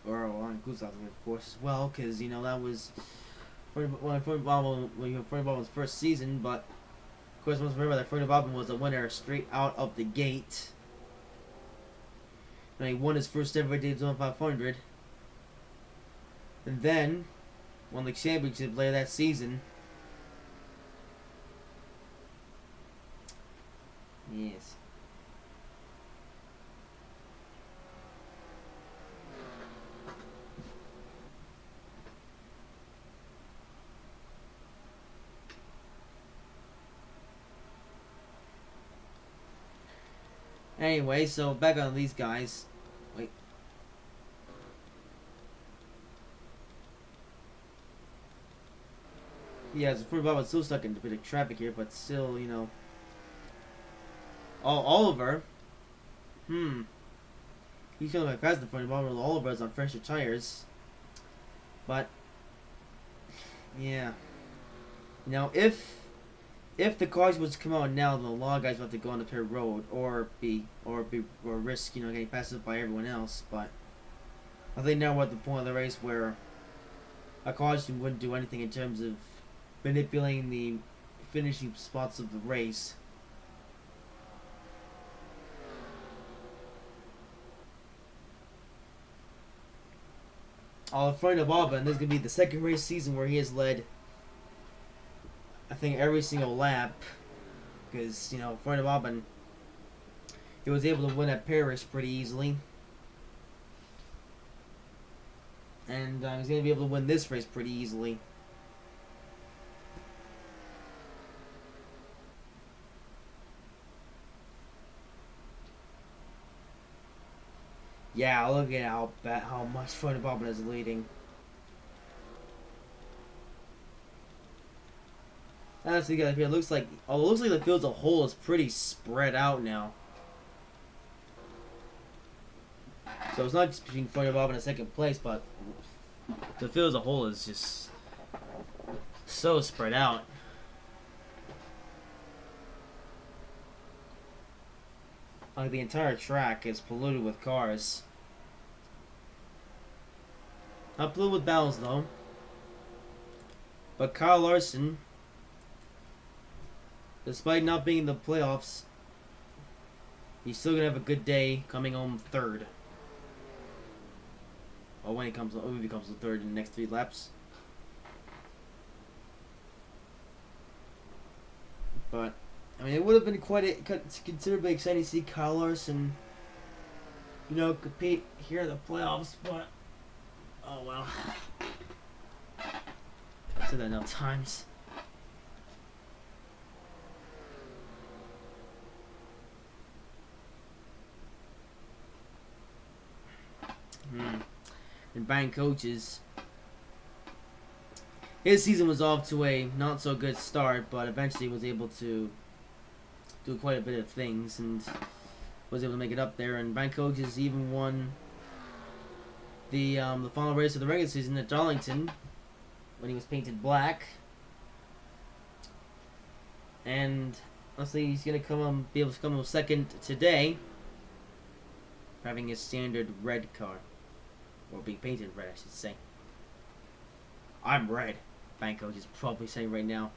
Or well, includes South Africa, of course, as well, because you know that was when Formula Bobbin's first season. But of course, must remember that Formula Bobbin was a winner straight out of the gate. And he won his first ever Daytona 500, and then won the championship later that season. Yes. Anyway, so back on these guys. Wait. Yeah, so Formula Bobbin's still stuck in a bit of traffic here, but still, you know. Oh, Oliver. He's going to be faster for Formula Bobbin. Oliver is on fresher tires. But yeah. You know, if the cars was to come out now, then a lot of guys would have to go on the pit road or risk, you know, getting passed up by everyone else. But I think now we're at the point of the race where a caution wouldn't do anything in terms of manipulating the finishing spots of the race. All in front of Bobbin, this is going to be the second race season where he has led, I think, every single lap. Because, you know, Formula Bobbin, he was able to win at Paris pretty easily. And he's going to be able to win this race pretty easily. Yeah, look at how much Formula Bobbin is leading. That's the guy here. It looks like the field as a whole is pretty spread out now. So it's not just between Formula Bobbin in second place, but the field as a whole is just so spread out. Like the entire track is polluted with cars. Not polluted with battles though. But Kyle Larson, despite not being in the playoffs, he's still gonna have a good day coming home third. Or when he comes to third in the next 3 laps. But I mean, it would have been considerably exciting to see Kyle Larson, you know, compete here in the playoffs. But oh well, I've said that enough times. And buying coaches, his season was off to a not so good start, but eventually was able to do quite a bit of things and was able to make it up there. And Bank Coaches even won the final race of the regular season at Darlington when he was painted black. And honestly, he's gonna be able to come home second today, having his standard red car, or being painted red, I should say. I'm red. Bank Coach is probably saying right now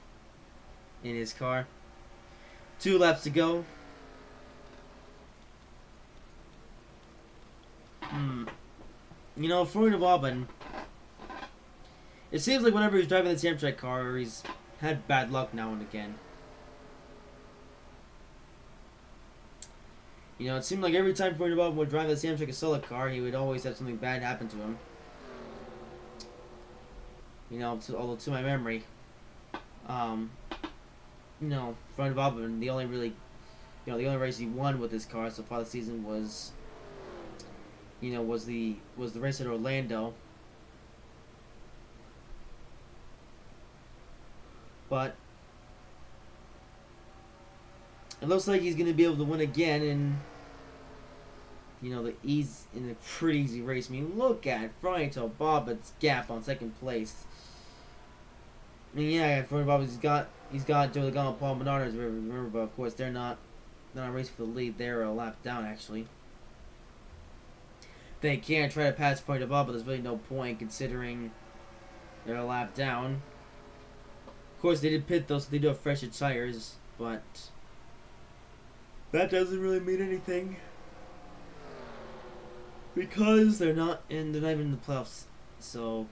in his car. 2 laps to go. You know, Formula Bobbin, it seems like whenever he's driving the Samtrack car, he's had bad luck now and again. You know, it seemed like every time Formula Bobbin would drive the Samtrack Acela car, he would always have something bad happen to him. You know, although to my memory, you know, Formula Bobbin, the only race he won with his car so far this season was, you know, was the race at Orlando, But it looks like he's going to be able to win again, and he's in a pretty easy race. I mean, look at Fronto Bobbitt's gap on second place. I mean, yeah, Fronto Bobbitt, he's got Joe Logano and Paul Menard, remember, but of course they're not racing for the lead. They're a lap down, actually. They can't try to pass Fronto Bob, but there's really no point considering they're a lap down. Of course, they did pit those, so they do have fresher tires, but that doesn't really mean anything because they're not even in the playoffs. So,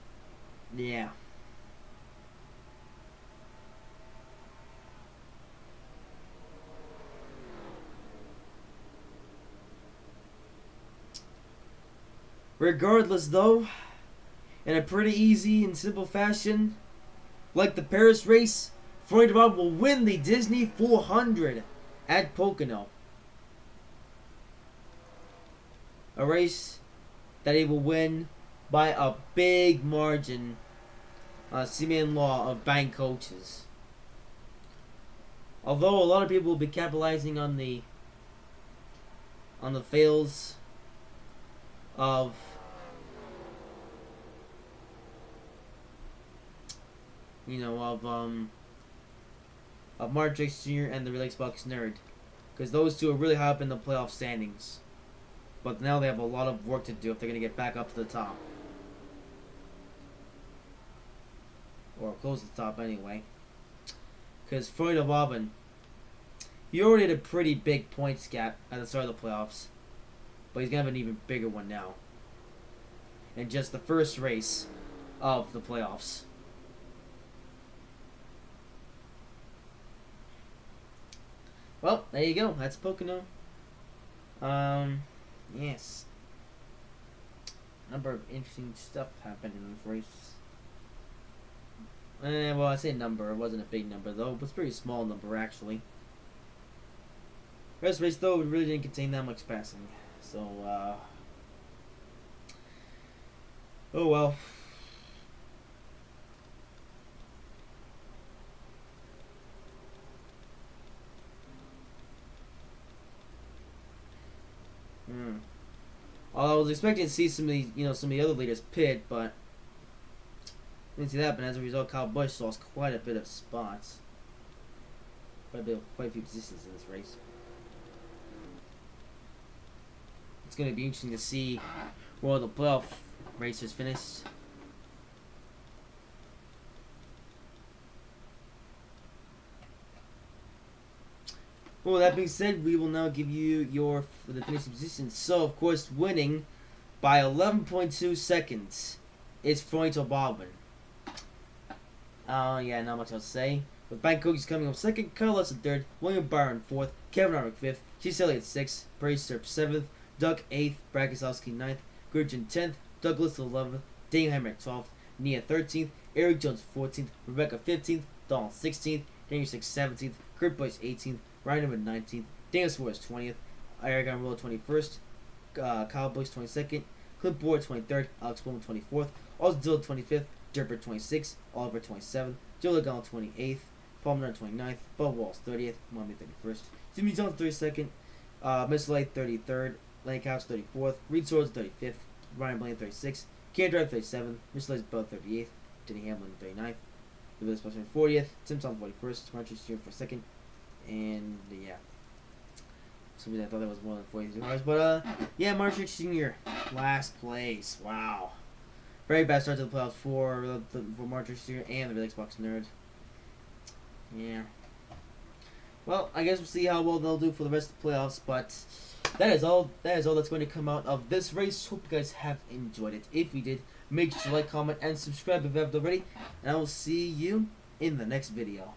yeah. Regardless, though, in a pretty easy and simple fashion, like the Paris race, Fronto Bob will win the Disney 400 at Pocono. A race that he will win by a big margin. Simeon Law of bank coaches. Although a lot of people will be capitalizing on the fails of Martrix Jr. and the Real Xbox Nerd, because those two are really high up in the playoff standings. But now they have a lot of work to do if they're going to get back up to the top. Or close to the top anyway. Because Fronto Bobbin, he already had a pretty big points gap at the start of the playoffs. But he's going to have an even bigger one now. In just the first race of the playoffs. Well, there you go. That's Pocono. Yes. A number of interesting stuff happened in this race. Well, I say number. It wasn't a big number, though. It was a pretty small number, actually. The rest of the race, though, it really didn't contain that much passing. So, oh well. I was expecting to see some of the other leaders pit, but didn't see that. But as a result, Kyle Busch lost quite a bit of spots, quite a few positions in this race. It's going to be interesting to see where the playoff racers finished. Well, that being said, we will now give you the finishing positions. So, of course, winning by 11.2 seconds is Fronto Bobbin. Yeah, not much else to say. With Bank Cookies coming up second, Carlos in third, William Byron fourth, Kevin Harvick fifth, Chase Elliott sixth, Perry Serp seventh, Duck eighth, Brad Keselowski ninth, Gurgen 10th, Douglas 11th, Dane Hemrick 12th, Nia 13th, Eric Jones 14th, Rebecca 15th, Donald 16th, Daniel 6 17th, Kurt Busch 18th, Ryan Newman 19th, Daniel Suarez 20th, Eric Almirola 21st, Kyle Busch 22nd, Clint Boyer 23rd, Alex Bowman 24th, Austin Dillon 25th, Dirtbird 26th, Oliver 27th, Joe Logano 28th, Paul Menard 29th, Bubba Walls 30th, Miami 31st, Jimmy Johnson 32nd, Miss Light 33rd, Lane Cox 34th, Reed Swords 35th, Ryan Blaney 36th, Cam Drive 37th, Miss Light's Bell 38th, Denny Hamlin 39th, the Willis Spencer 40th, Tim Thompson 41st, Marcus Jr. for 2nd, and yeah. Somebody I thought that was more than 42 cars, but yeah, Martrix Jr. last place. Wow, very bad start to the playoffs for Martrix Jr. and the Real Xbox Nerd. Yeah. Well, I guess we'll see how well they'll do for the rest of the playoffs, but that is all that's going to come out of this race. Hope you guys have enjoyed it. If you did, make sure to like, comment, and subscribe if you haven't already, and I will see you in the next video.